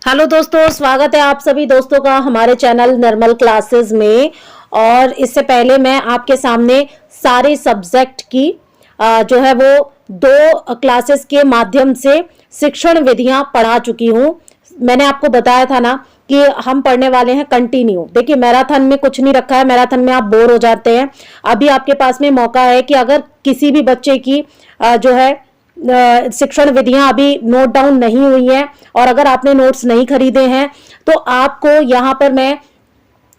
Hello दोस्तों, स्वागत है आप सभी दोस्तों का हमारे चैनल निर्मल क्लासेस में। और इससे पहले मैं आपके सामने सारे सब्जेक्ट की जो है वो 2 क्लासेस के माध्यम से शिक्षण विधियां पढ़ा चुकी हूं। मैंने आपको बताया था ना कि हम पढ़ने वाले हैं कंटिन्यू। देखिए, मैराथन में कुछ नहीं रखा है, मैराथन में आप बोर हो जाते हैं। अभी आपके पास में मौका है कि अगर किसी भी बच्चे की जो है शिक्षण विधियां अभी नोट डाउन नहीं हुई हैं और अगर आपने नोट्स नहीं खरीदे हैं तो आपको यहाँ पर मैं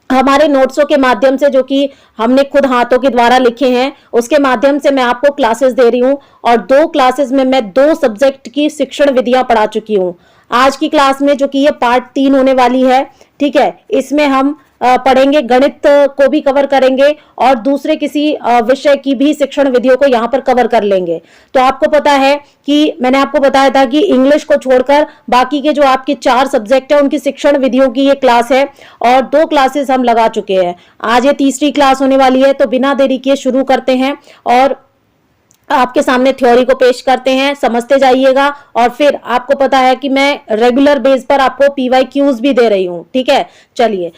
हमारे नोट्सों के माध्यम से, जो कि हमने खुद हाथों के द्वारा लिखे हैं, उसके माध्यम से मैं आपको क्लासेस दे रही हूं। और 2 क्लासेस में मैं 2 सब्जेक्ट की शिक्षण विधियां पढ़ा चुकी हूं। आज की क्लास में, जो कि ये पार्ट 3 होने वाली है, ठीक है, इसमें हम पढ़ेंगे, गणित को भी कवर करेंगे और दूसरे किसी विषय की भी शिक्षण विधियों को यहाँ पर कवर कर लेंगे। तो आपको पता है कि मैंने आपको बताया था कि इंग्लिश को छोड़कर बाकी के जो आपके 4 सब्जेक्ट है उनकी शिक्षण विधियों की ये क्लास है और 2 क्लासेस हम लगा चुके हैं। आज ये तीसरी क्लास होने वाली है, तो बिना देरी किए शुरू करते हैं और आपके सामने थ्योरी को पेश करते हैं, समझते जाइएगा। और फिर आपको पता है कि मैं रेगुलर बेस पर आपको PYQs भी दे रही हूं, ठीक है। चलिए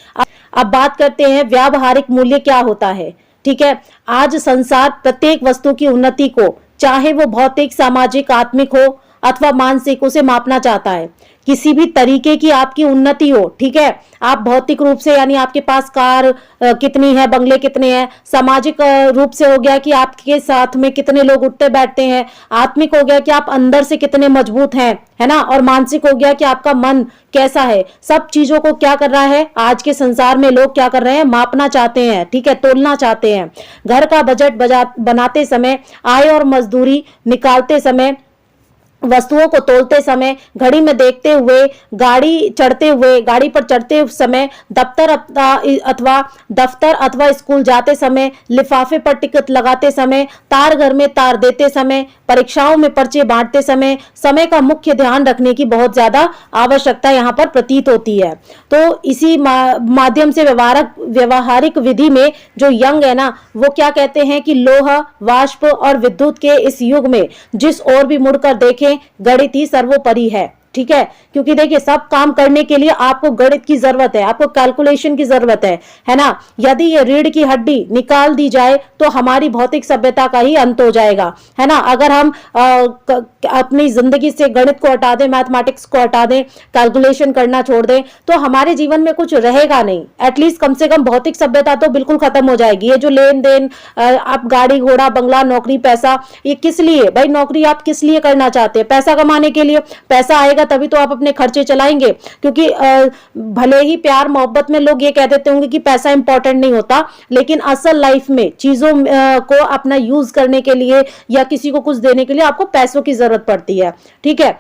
अब बात करते हैं व्यावहारिक मूल्य क्या होता है, ठीक है। आज संसार प्रत्येक वस्तु की उन्नति को, चाहे वो भौतिक, सामाजिक, आत्मिक हो अथवा मानसिक, उसे मापना चाहता है। किसी भी तरीके की आपकी उन्नति हो, ठीक है, आप भौतिक रूप से, यानी आपके पास कार कितनी है, बंगले कितने हैं, सामाजिक रूप से हो गया कि आपके साथ में कितने लोग उठते बैठते हैं, आत्मिक हो गया कि आप अंदर से कितने मजबूत हैं, है ना, और मानसिक हो गया कि आपका मन कैसा है। सब चीजों को क्या कर रहा है आज के संसार में, लोग क्या कर रहे हैं, मापना चाहते हैं, ठीक है, तोलना चाहते हैं। घर का बजट बनाते समय, आय और मजदूरी निकालते समय, वस्तुओं को तोलते समय, घड़ी में देखते हुए, गाड़ी पर चढ़ते समय, दफ्तर अथवा स्कूल जाते समय, लिफाफे पर टिकट लगाते समय, तार घर में तार देते समय, परीक्षाओं में पर्चे बांटते समय का मुख्य ध्यान रखने की बहुत ज्यादा आवश्यकता यहाँ पर प्रतीत होती है। तो इसी माध्यम से व्यवहारिक विधि में जो यंग है ना, वो क्या कहते हैं कि लोहा, वाष्प और विद्युत के इस युग में जिस ओर भी मुड़कर देखें, गणित ही सर्वोपरि है, ठीक है। क्योंकि देखिए, सब काम करने के लिए आपको गणित की जरूरत है, आपको कैलकुलेशन की जरूरत है ना। यदि ये रीढ़ की हड्डी निकाल दी जाए तो हमारी भौतिक सभ्यता का ही अंत हो जाएगा, है ना। अगर हम अपनी जिंदगी से गणित को हटा दें, मैथमेटिक्स को हटा दें, कैलकुलेशन करना छोड़ दें, तो हमारे जीवन में कुछ रहेगा नहीं। एटलीस्ट कम से कम भौतिक सभ्यता तो बिल्कुल खत्म हो जाएगी। ये जो लेन देन, आप गाड़ी घोड़ा बंगला, नौकरी, पैसा, ये किस लिए भाई? नौकरी आप किस लिए करना चाहते हैं? पैसा कमाने के लिए। पैसा आएगा तभी तो आप अपने खर्चे चलाएंगे। क्योंकि भले ही प्यार मोहब्बत में लोग ये कह देते होंगे कि पैसा इंपॉर्टेंट नहीं होता, लेकिन असल लाइफ में चीजों को अपना यूज करने के लिए या किसी को कुछ देने के लिए आपको पैसों की जरूरत पड़ती है, ठीक है।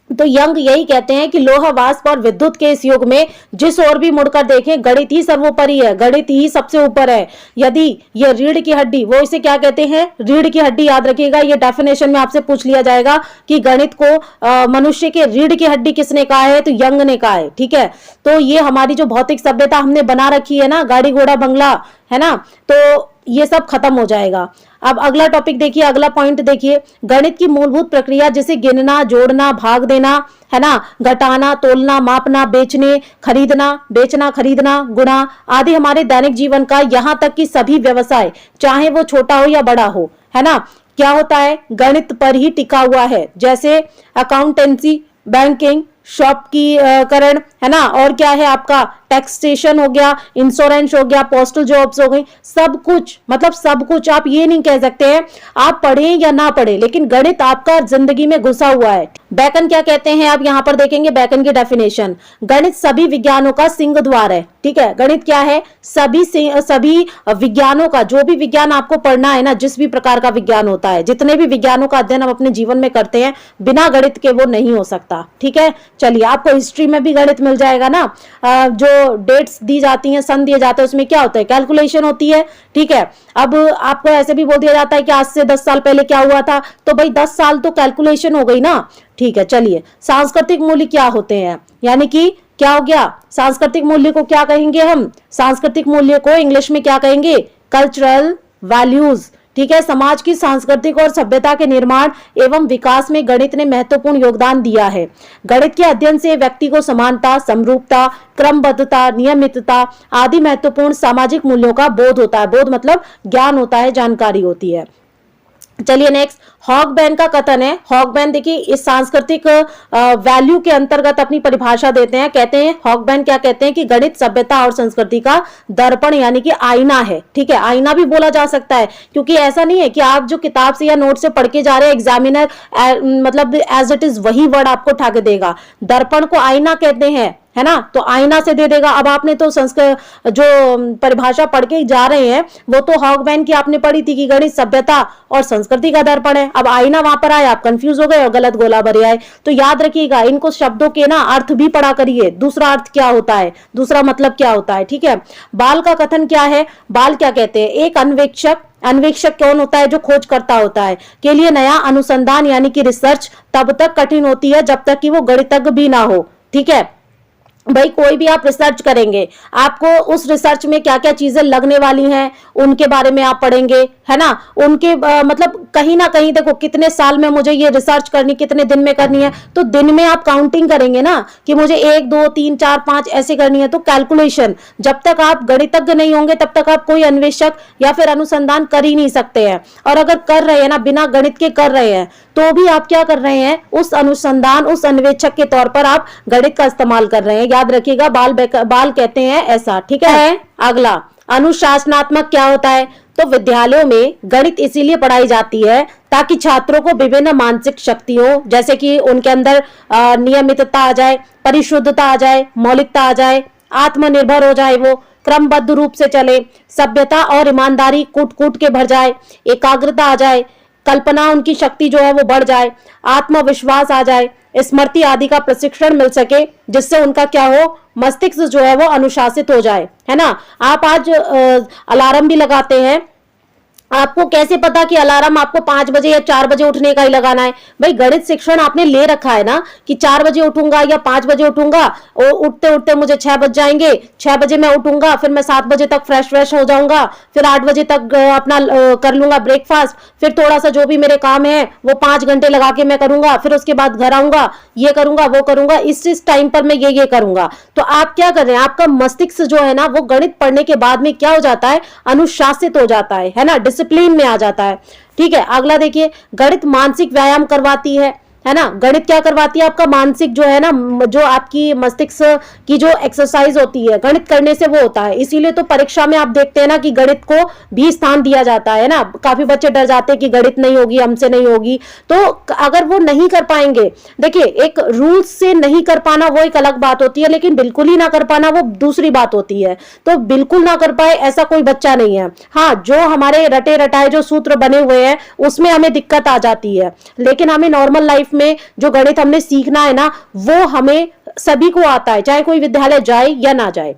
तो यंग यही कहते हैं कि लोहा, वाष्प और विद्युत के इस युग में जिस ओर भी मुड़कर देखें, गणित ही सर्वोपरि है, गणित ही सबसे ऊपर है। यदि ये रीढ़ की हड्डी, वो इसे क्या कहते हैं, रीढ़ की हड्डी, याद रखिएगा, ये डेफिनेशन में आपसे पूछ लिया जाएगा कि गणित को मनुष्य के रीढ़ की हड्डी किसने कहा है, तो यंग ने कहा है, ठीक है। तो ये हमारी जो भौतिक सभ्यता हमने बना रखी है ना, गाड़ी घोड़ा बंगला, है ना, तो ये सब खत्म हो जाएगा। अब अगला टॉपिक देखिए, अगला पॉइंट देखिए, गणित की मूलभूत प्रक्रिया, जैसे गिनना, जोड़ना, भाग देना, है ना, घटाना, तोलना, मापना, बेचना, खरीदना, गुणा आदि हमारे दैनिक जीवन का, यहाँ तक कि सभी व्यवसाय, चाहे वो छोटा हो या बड़ा हो, है ना, क्या होता है, गणित पर ही टिका हुआ है। जैसे अकाउंटेंसी, बैंकिंग, शॉप की करण, है ना, और क्या है आपका टैक्सेशन हो गया, इंश्योरेंस हो गया, पोस्टल जॉब्स हो गई, सब कुछ, मतलब सब कुछ। आप ये नहीं कह सकते हैं आप पढ़ें या ना पढ़ें, लेकिन गणित आपका जिंदगी में घुसा हुआ है। बैकन क्या कहते हैं, आप यहाँ पर देखेंगे बैकन की डेफिनेशन, गणित सभी विज्ञानों का सिंह द्वार है, ठीक है। गणित क्या है, सभी विज्ञानों का, जो भी विज्ञान आपको पढ़ना है ना, जिस भी प्रकार का विज्ञान होता है, जितने भी विज्ञानों का अध्ययन हम अपने जीवन में करते हैं, बिना गणित के वो नहीं हो सकता, ठीक है। चलिए, आपको हिस्ट्री में भी गणित मिल जाएगा ना, जो डेट्स दी जाती हैं, सन दिए जाते हैं, उसमें क्या होता है, कैलकुलेशन होती है, ठीक है। अब आपको ऐसे भी बोल दिया जाता है कि आज से 10 साल पहले क्या हुआ था, तो भाई 10 साल तो कैलकुलेशन हो गई ना, ठीक है। चलिए, सांस्कृतिक मूल्य क्या होते हैं, यानी कि क्या हो गया, सांस्कृतिक मूल्य को क्या कहेंगे हम, सांस्कृतिक मूल्य को इंग्लिश में क्या कहेंगे, कल्चरल वैल्यूज, ठीक है। समाज की सांस्कृतिक और सभ्यता के निर्माण एवं विकास में गणित ने महत्वपूर्ण योगदान दिया है। गणित के अध्ययन से व्यक्ति को समानता, समरूपता, क्रमबद्धता, नियमितता आदि महत्वपूर्ण सामाजिक मूल्यों का बोध होता है। बोध मतलब ज्ञान होता है, जानकारी होती है। चलिए नेक्स्ट, हॉगबैन का कथन है। हॉगबैन देखिए इस सांस्कृतिक वैल्यू के अंतर्गत अपनी परिभाषा देते हैं। कहते हैं हॉगबैन क्या कहते हैं कि गणित सभ्यता और संस्कृति का दर्पण यानी कि आईना है। ठीक है, आईना भी बोला जा सकता है, क्योंकि ऐसा नहीं है कि आप जो किताब से या नोट से पढ़ के जा रहे हैं एग्जामिनर मतलब एज इट इज वही वर्ड आपको उठा के देगा। दर्पण को आईना कहते हैं, है ना, तो आईना से दे देगा। अब आपने तो संस्कृत जो परिभाषा पढ़ के जा रहे हैं वो तो हॉगबैन की आपने पढ़ी थी कि गणित सभ्यता और संस्कृति का दर्पण है। अब आईना वहां पर आया, आप कंफ्यूज हो गए और गलत गोला भरे आए। तो याद रखिएगा इनको शब्दों के ना अर्थ भी पढ़ा करिए, दूसरा अर्थ क्या होता है, दूसरा मतलब क्या होता है। ठीक है, बाल का कथन क्या है, बाल क्या कहते हैं, एक अन्वेषक, अन्वेषक कौन होता है, जो खोज करता होता है, के लिए नया अनुसंधान यानी कि रिसर्च तब तक कठिन होती है जब तक कि वो गणितज्ञ भी ना हो। ठीक है भाई, कोई भी आप रिसर्च करेंगे, आपको उस रिसर्च में क्या क्या चीजें लगने वाली हैं उनके बारे में आप पढ़ेंगे, है ना। उनके मतलब कहीं ना कहीं देखो कितने साल में मुझे ये रिसर्च करनी, कितने दिन में करनी है, तो दिन में आप काउंटिंग करेंगे ना कि मुझे 1 2 3 4 5 ऐसे करनी है, तो कैलकुलेशन। जब तक आप गणितज्ञ नहीं होंगे तब तक आप कोई अन्वेषक या फिर अनुसंधान कर ही नहीं सकते हैं। और अगर कर रहे हैं ना, बिना गणित के कर रहे हैं, तो भी आप क्या कर रहे हैं, उस अनुसंधान, उस अन्वेषक के तौर पर आप गणित का इस्तेमाल कर रहे हैं। याद रखिएगा, बाल कहते हैं ऐसा। ठीक है, अगला अनुशासनात्मक क्या होता है, तो विद्यालयों में गणित इसीलिए पढ़ाई जाती है ताकि छात्रों को विभिन्न मानसिक शक्तियों, जैसे कि उनके अंदर नियमितता आ जाए, परिशुद्धता आ जाए, मौलिकता आ जाए, आत्मनिर्भर हो जाए, वो क्रमबद्ध रूप से चले, सभ्यता और ईमानदारी कूट कूट के भर जाए, एकाग्रता आ जाए, कल्पना उनकी शक्ति जो है वो बढ़ जाए, आत्मविश्वास आ जाए, स्मृति आदि का प्रशिक्षण मिल सके, जिससे उनका क्या हो, मस्तिष्क जो है वो अनुशासित हो जाए, है ना। आप आज अलार्म भी लगाते हैं, आपको कैसे पता कि अलार्म आपको 5 बजे या 4 बजे उठने का ही लगाना है। भाई गणित शिक्षण आपने ले रखा है ना कि 4 बजे उठूंगा या 5 बजे उठूंगा, और उठते उठते मुझे 6 बज जाएंगे, 6 बजे मैं उठूंगा, फिर मैं 7 बजे तक फ्रेश हो जाऊंगा, फिर 8 बजे तक अपना कर लूंगा ब्रेकफास्ट, फिर थोड़ा सा जो भी मेरे काम है वो 5 घंटे लगा के मैं करूंगा, फिर उसके बाद घर आऊंगा, ये करूंगा वो करूंगा, इस टाइम पर मैं ये करूंगा। तो आप क्या कर रहे हैं, आपका मस्तिष्क जो है ना वो गणित पढ़ने के बाद में क्या हो जाता है, अनुशासित हो जाता है ना, डिसिप्लिन में आ जाता है। ठीक है, अगला देखिए, गणित मानसिक व्यायाम करवाती है ना। गणित क्या करवाती है, आपका मानसिक जो है ना, जो आपकी मस्तिष्क की जो एक्सरसाइज होती है गणित करने से वो होता है। इसीलिए तो परीक्षा में आप देखते हैं ना कि गणित को भी स्थान दिया जाता है ना। काफी बच्चे डर जाते हैं कि गणित नहीं होगी, हमसे नहीं होगी, तो अगर वो नहीं कर पाएंगे, देखिए एक रूल्स से नहीं कर पाना वो एक अलग बात होती है, लेकिन बिल्कुल ही ना कर पाना वो दूसरी बात होती है। तो बिल्कुल ना कर पाए ऐसा कोई बच्चा नहीं है। हाँ, जो हमारे रटे रटाए जो सूत्र बने हुए हैं उसमें हमें दिक्कत आ जाती है, लेकिन हमें नॉर्मल लाइफ में जो गणित हमने सीखना है ना वो हमें सभी को आता है, चाहे कोई विद्यालय जाए या ना जाए।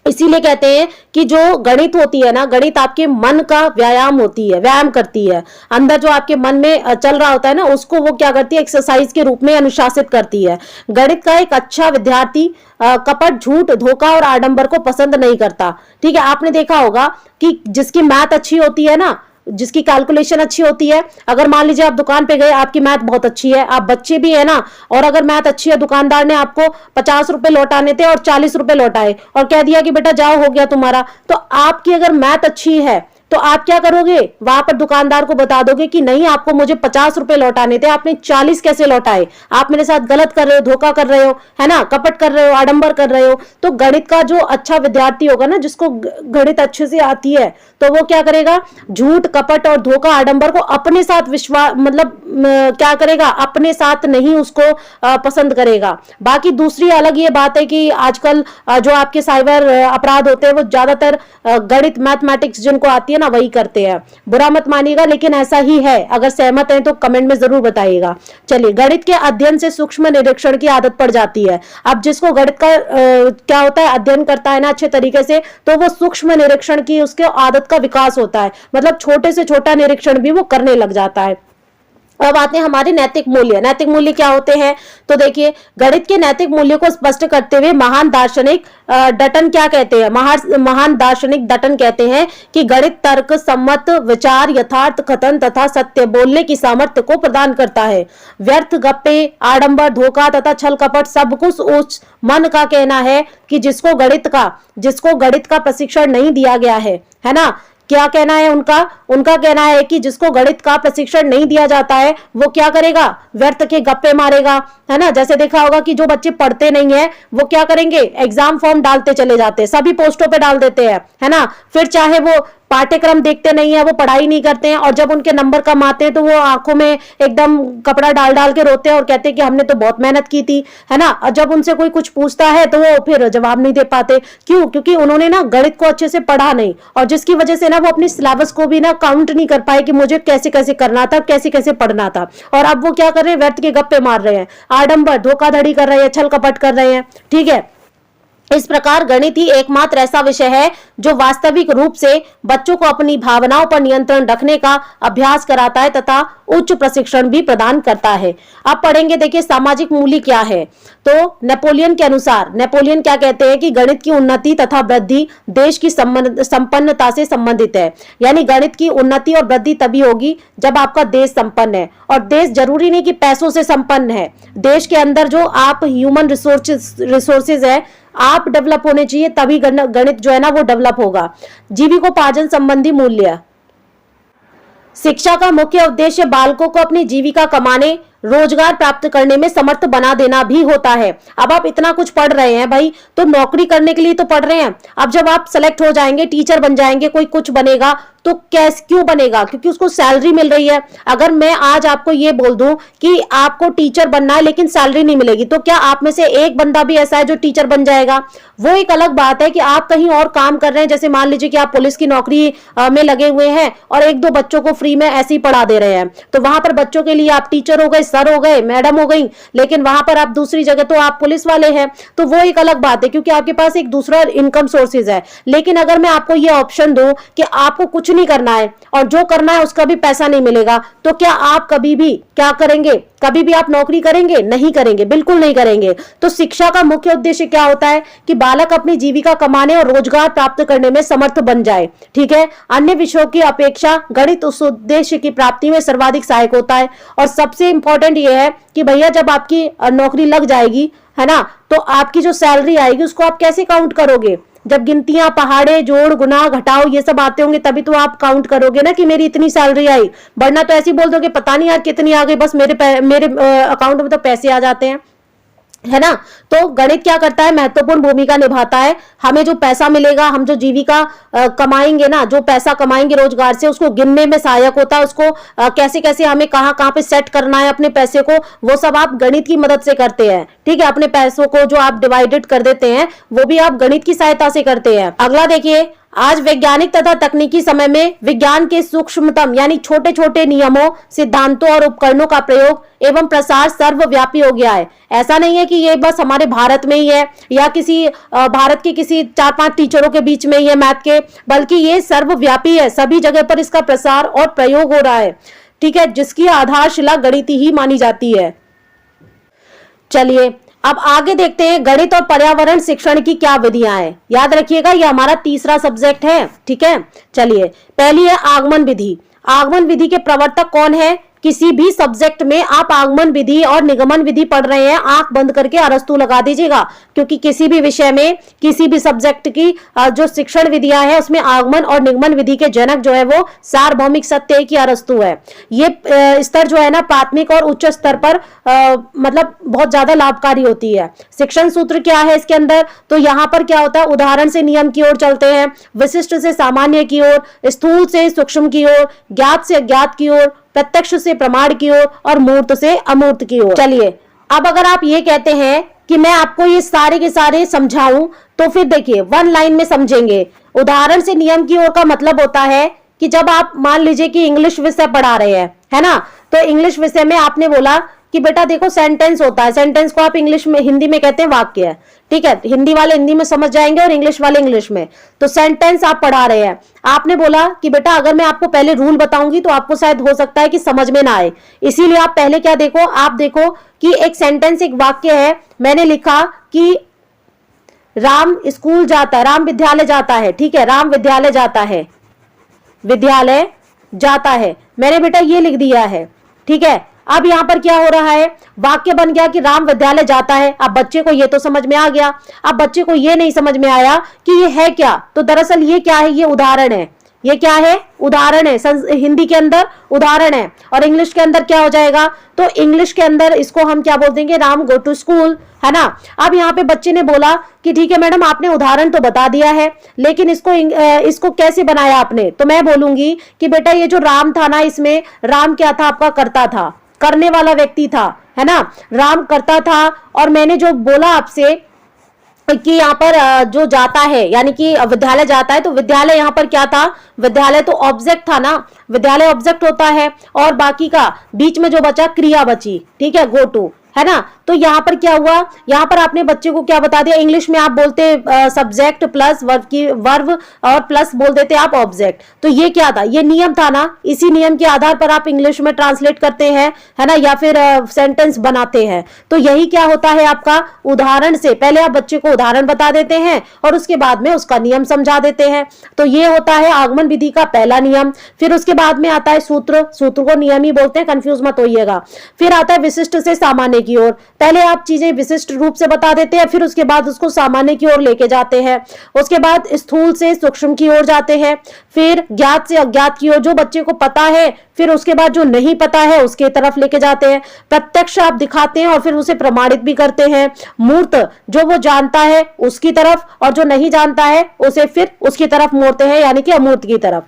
इसीलिए कहते हैं कि जो गणित होती है ना, गणित आपके मन का व्यायाम होती है, व्यायाम करती है। अंदर जो आपके मन में चल रहा होता है ना उसको वो क्या करती है, एक्सरसाइज के रूप में अनुशासित करती है। गणित का एक अच्छा विद्यार्थी कपट, झूठ, धोखा और आडंबर को पसंद नहीं करता। ठीक है, आपने देखा होगा कि जिसकी मैथ अच्छी होती है ना, जिसकी कैलकुलेशन अच्छी होती है, अगर मान लीजिए आप दुकान पे गए, आपकी मैथ बहुत अच्छी है, आप बच्चे भी है ना, और अगर मैथ अच्छी है, दुकानदार ने आपको 50 रुपए लौटाने थे और 40 रुपए लौटाए और कह दिया कि बेटा जाओ हो गया तुम्हारा, तो आपकी अगर मैथ अच्छी है तो आप क्या करोगे, वहां पर दुकानदार को बता दोगे कि नहीं आपको मुझे 50 रुपए लौटाने थे, आपने 40 कैसे लौटाए, आप मेरे साथ गलत कर रहे हो, धोखा कर रहे हो, है ना, कपट कर रहे हो, आडंबर कर रहे हो। तो गणित का जो अच्छा विद्यार्थी होगा ना, जिसको गणित अच्छे से आती है, तो वो क्या करेगा, झूठ, कपट और धोखा, आडंबर को अपने साथ विश्वास मतलब क्या करेगा, अपने साथ नहीं उसको पसंद करेगा। बाकी दूसरी अलग ये बात है कि आजकल जो आपके साइबर अपराध होते हैं वो ज्यादातर गणित, मैथमेटिक्स जिनको आती है ना वही करते हैं। बुरा मत मानिएगा, लेकिन ऐसा ही है। अगर सहमत हैं तो कमेंट में जरूर बताइएगा। चलिए, गणित के अध्ययन से सूक्ष्म निरीक्षण की आदत पड़ जाती है। अब जिसको गणित का क्या होता है, अध्ययन करता है ना अच्छे तरीके से, तो वो सूक्ष्म निरीक्षण की उसके आदत का विकास होता है, मतलब छोटे से छोटा निरीक्षण भी वो करने लग जाता है। अब आते हैं हमारे नैतिक मूल्य। नैतिक मूल्य क्या होते हैं? तो देखिए, गणित के नैतिक मूल्य को स्पष्ट करते हुए महान दार्शनिक डटन क्या कहते हैं? महान दार्शनिक डटन कहते हैं कि गणित तर्क सम्मत विचार, यथार्थ कथन तथा सत्य बोलने की सामर्थ्य को प्रदान करता है। व्यर्थ गप्पे, आडंबर, धोखा तथा छल कपट सब कुछ उस मन का कहना है कि जिसको गणित का प्रशिक्षण नहीं दिया गया है ना। क्या कहना है उनका? उनका कहना है कि जिसको गणित का प्रशिक्षण नहीं दिया जाता है वो क्या करेगा? व्यर्थ के गप्पे मारेगा, है ना। जैसे देखा होगा कि जो बच्चे पढ़ते नहीं है वो क्या करेंगे? एग्जाम फॉर्म डालते चले जाते हैं, सभी पोस्टों पे डाल देते हैं, है ना। फिर चाहे वो पाठ्यक्रम देखते नहीं है, वो पढ़ाई नहीं करते हैं, और जब उनके नंबर कम आते हैं तो वो आंखों में एकदम कपड़ा डाल डाल के रोते हैं और कहते हैं कि हमने तो बहुत मेहनत की थी, है ना। और जब उनसे कोई कुछ पूछता है तो वो फिर जवाब नहीं दे पाते। क्यों? क्योंकि उन्होंने ना गणित को अच्छे से पढ़ा नहीं, और जिसकी वजह से ना वो अपने सिलेबस को भी ना काउंट नहीं कर पाए कि मुझे कैसे कैसे करना था, कैसे कैसे पढ़ना था। और अब वो क्या कर रहे हैं? व्यर्थ के गप्पे मार रहे हैं, आडंबर धोखाधड़ी कर रहे हैं, छल कपट कर रहे हैं, ठीक है। इस प्रकार गणित ही एकमात्र ऐसा विषय है जो वास्तविक रूप से बच्चों को अपनी भावनाओं पर नियंत्रण रखने का अभ्यास कराता है तथा उच्च प्रशिक्षण भी प्रदान करता है। अब पढ़ेंगे, देखिए सामाजिक मूल्य क्या है। तो नेपोलियन के अनुसार, नेपोलियन क्या कहते हैं कि गणित की उन्नति तथा वृद्धि देश की संपन्नता से संबंधित है। यानी गणित की उन्नति और वृद्धि तभी होगी जब आपका देश संपन्न है, और देश जरूरी नहीं कि पैसों से संपन्न है। देश के अंदर जो आप ह्यूमन रिसोर्सेज है आप डेवलप होने चाहिए, तभी गणित जो है ना वो डेवलप होगा। जीविकोपार्जन संबंधी मूल्य। शिक्षा का मुख्य उद्देश्य बालकों को अपनी जीविका कमाने, रोजगार प्राप्त करने में समर्थ बना देना भी होता है। अब आप इतना कुछ पढ़ रहे हैं भाई, तो नौकरी करने के लिए तो पढ़ रहे हैं। अब जब आप सेलेक्ट हो जाएंगे, टीचर बन जाएंगे, कोई कुछ बनेगा, तो क्यों बनेगा? क्योंकि उसको सैलरी मिल रही है। अगर मैं आज आपको ये बोल दूं कि आपको टीचर बनना है लेकिन सैलरी नहीं मिलेगी, तो क्या आप में से एक बंदा भी ऐसा है जो टीचर बन जाएगा? वो एक अलग बात है कि आप कहीं और काम कर रहे हैं। जैसे मान लीजिए कि आप पुलिस की नौकरी में लगे हुए हैं और एक दो बच्चों को फ्री में ऐसे ही पढ़ा दे रहे हैं, तो वहां पर बच्चों के लिए आप टीचर हो गए, सर हो गए, मैडम हो गई, लेकिन वहां पर आप दूसरी जगह तो आप पुलिस वाले हैं, तो वो एक अलग बात है क्योंकि आपके पास एक दूसरा इनकम सोर्सेज है। लेकिन अगर मैं आपको ये ऑप्शन दूं कि आपको कुछ नहीं करना है और जो करना है उसका भी पैसा नहीं मिलेगा, तो क्या आप कभी भी क्या करेंगे? कभी भी आप नौकरी करेंगे? नहीं करेंगे, बिल्कुल नहीं करेंगे। तो शिक्षा का मुख्य उद्देश्य क्या होता है कि बालक अपनी जीविका कमाने और रोजगार प्राप्त करने में समर्थ बन जाए, ठीक है। अन्य विषयों की अपेक्षा गणित उस उद्देश्य की प्राप्ति में सर्वाधिक सहायक होता है। और सबसे इंपॉर्टेंट यह है कि भैया जब आपकी नौकरी लग जाएगी, है ना, तो आपकी जो सैलरी आएगी उसको आप कैसे काउंट करोगे? जब गिनतियां, पहाड़े, जोड़, गुना, घटाओ ये सब आते होंगे तभी तो आप काउंट करोगे ना कि मेरी इतनी सैलरी आई, वरना तो ऐसे ही बोल दोगे पता नहीं यार कितनी आ गई, बस मेरे अकाउंट में तो पैसे आ जाते हैं, है ना। तो गणित क्या करता है? महत्वपूर्ण भूमिका निभाता है। हमें जो पैसा मिलेगा, हम जो जीविका कमाएंगे ना, जो पैसा कमाएंगे रोजगार से, उसको गिनने में सहायक होता है। उसको कैसे कैसे हमें कहाँ कहाँ पे सेट करना है अपने पैसे को, वो सब आप गणित की मदद से करते हैं, ठीक है। अपने पैसों को जो आप डिवाइडेड कर देते हैं वो भी आप गणित की सहायता से करते हैं। अगला देखिए, आज वैज्ञानिक तथा तकनीकी समय में विज्ञान के सूक्ष्मतम यानी छोटे छोटे नियमों, सिद्धांतों और उपकरणों का प्रयोग एवं प्रसार सर्वव्यापी हो गया है। ऐसा नहीं है कि ये बस हमारे भारत में ही है या किसी भारत के किसी 4-5 टीचरों के बीच में ही है मैथ के, बल्कि ये सर्वव्यापी है। सभी जगह पर इसका प्रसार और प्रयोग हो रहा है, ठीक है, जिसकी आधारशिला गणित ही मानी जाती है। चलिए अब आगे देखते हैं गणित और पर्यावरण शिक्षण की क्या विधियां हैं। याद रखिएगा ये हमारा तीसरा सब्जेक्ट है, ठीक है। चलिए, पहली है आगमन विधि। आगमन विधि के प्रवर्तक कौन है? किसी भी सब्जेक्ट में आप आगमन विधि और निगमन विधि पढ़ रहे हैं, आंख बंद करके अरस्तु लगा दीजिएगा, क्योंकि किसी भी विषय में, किसी भी सब्जेक्ट की जो शिक्षण विधियां है उसमें आगमन और निगमन विधि के जनक जो है वो सार्वभौमिक सत्य की अरस्तु है। ये स्तर जो है ना प्राथमिक और उच्च स्तर पर मतलब बहुत ज्यादा लाभकारी होती है। शिक्षण सूत्र क्या है इसके अंदर? तो यहाँ पर क्या होता है, उदाहरण से नियम की ओर चलते हैं, विशिष्ट से सामान्य की ओर, स्थूल से सूक्ष्म की ओर, ज्ञात से अज्ञात की ओर, प्रत्यक्ष से प्रमाण की ओर और मूर्त से अमूर्त की ओर। चलिए अब अगर आप ये कहते हैं कि मैं आपको ये सारे के सारे समझाऊं, तो फिर देखिए वन लाइन में समझेंगे। उदाहरण से नियम की ओर का मतलब होता है कि जब आप मान लीजिए कि इंग्लिश विषय पढ़ा रहे हैं, है ना, तो इंग्लिश विषय में आपने बोला कि बेटा देखो सेंटेंस होता है, सेंटेंस को आप इंग्लिश में, हिंदी में कहते हैं वाक्य है, ठीक है, हिंदी वाले हिंदी में समझ जाएंगे और इंग्लिश वाले इंग्लिश में। तो सेंटेंस आप पढ़ा रहे हैं, आपने बोला कि बेटा अगर मैं आपको पहले रूल बताऊंगी तो आपको शायद हो सकता है कि समझ में ना आए, इसीलिए आप पहले क्या देखो, आप देखो कि एक सेंटेंस, एक वाक्य है, मैंने लिखा कि राम स्कूल जाता है, राम विद्यालय जाता है, ठीक है, राम विद्यालय जाता है, विद्यालय जाता है, मैंने बेटा ये लिख दिया है, ठीक है। अब यहां पर क्या हो रहा है, वाक्य बन गया कि राम विद्यालय जाता है। अब बच्चे को ये तो समझ में आ गया, अब बच्चे को ये नहीं समझ में आया कि ये है क्या, तो दरअसल ये क्या है, ये उदाहरण है, ये क्या है, उदाहरण है। हिंदी के अंदर उदाहरण है और इंग्लिश के अंदर क्या हो जाएगा, तो इंग्लिश के अंदर इसको हम क्या बोल देंगे, राम गो टू स्कूल, है ना। अब यहाँ पे बच्चे ने बोला कि ठीक है मैडम आपने उदाहरण तो बता दिया है, लेकिन इसको कैसे बनाया आपने, तो मैं बोलूंगी कि बेटा ये जो राम था ना, इसमें राम क्या था, आपका करता था, करने वाला व्यक्ति था, है ना, राम करता था। और मैंने जो बोला आपसे कि यहाँ पर जो जाता है यानी कि विद्यालय जाता है, तो विद्यालय यहाँ पर क्या था, विद्यालय तो ऑब्जेक्ट था ना, विद्यालय ऑब्जेक्ट होता है, और बाकी का बीच में जो बचा क्रिया बची, ठीक है, गो टू, है ना। तो यहाँ पर क्या हुआ, यहाँ पर आपने बच्चे को क्या बता दिया, इंग्लिश में आप बोलते सब्जेक्ट प्लस वर्ब और प्लस बोल देते आप ऑब्जेक्ट, तो ये क्या था, ये नियम था ना, इसी नियम के आधार पर आप इंग्लिश में ट्रांसलेट करते हैं, है ना, या फिर सेंटेंस बनाते हैं। तो यही क्या होता है आपका, उदाहरण से पहले आप बच्चे को उदाहरण बता देते हैं और उसके बाद में उसका नियम समझा देते हैं। तो ये होता है आगमन विधि का पहला नियम। फिर उसके बाद में आता है सूत्र, सूत्र को नियम ही बोलते हैं, कंफ्यूज मत होइएगा। फिर आता है विशिष्ट से सामान्य की ओर, पहले आप चीजें विशिष्ट रूप से बता देते हैं, फिर उसके बाद उसको सामान्य की ओर लेके जाते हैं। उसके बाद स्थूल से सूक्ष्म की ओर जाते हैं, फिर ज्ञात से अज्ञात की ओर, जो बच्चे को पता है, फिर उसके बाद जो नहीं पता है उसके तरफ लेके जाते हैं। प्रत्यक्ष आप दिखाते हैं और फिर उसे प्रमाणित भी करते हैं। मूर्त, जो वो जानता है उसकी तरफ, और जो नहीं जानता है उसे फिर उसकी तरफ मोड़ते हैं, यानी कि अमूर्त की तरफ।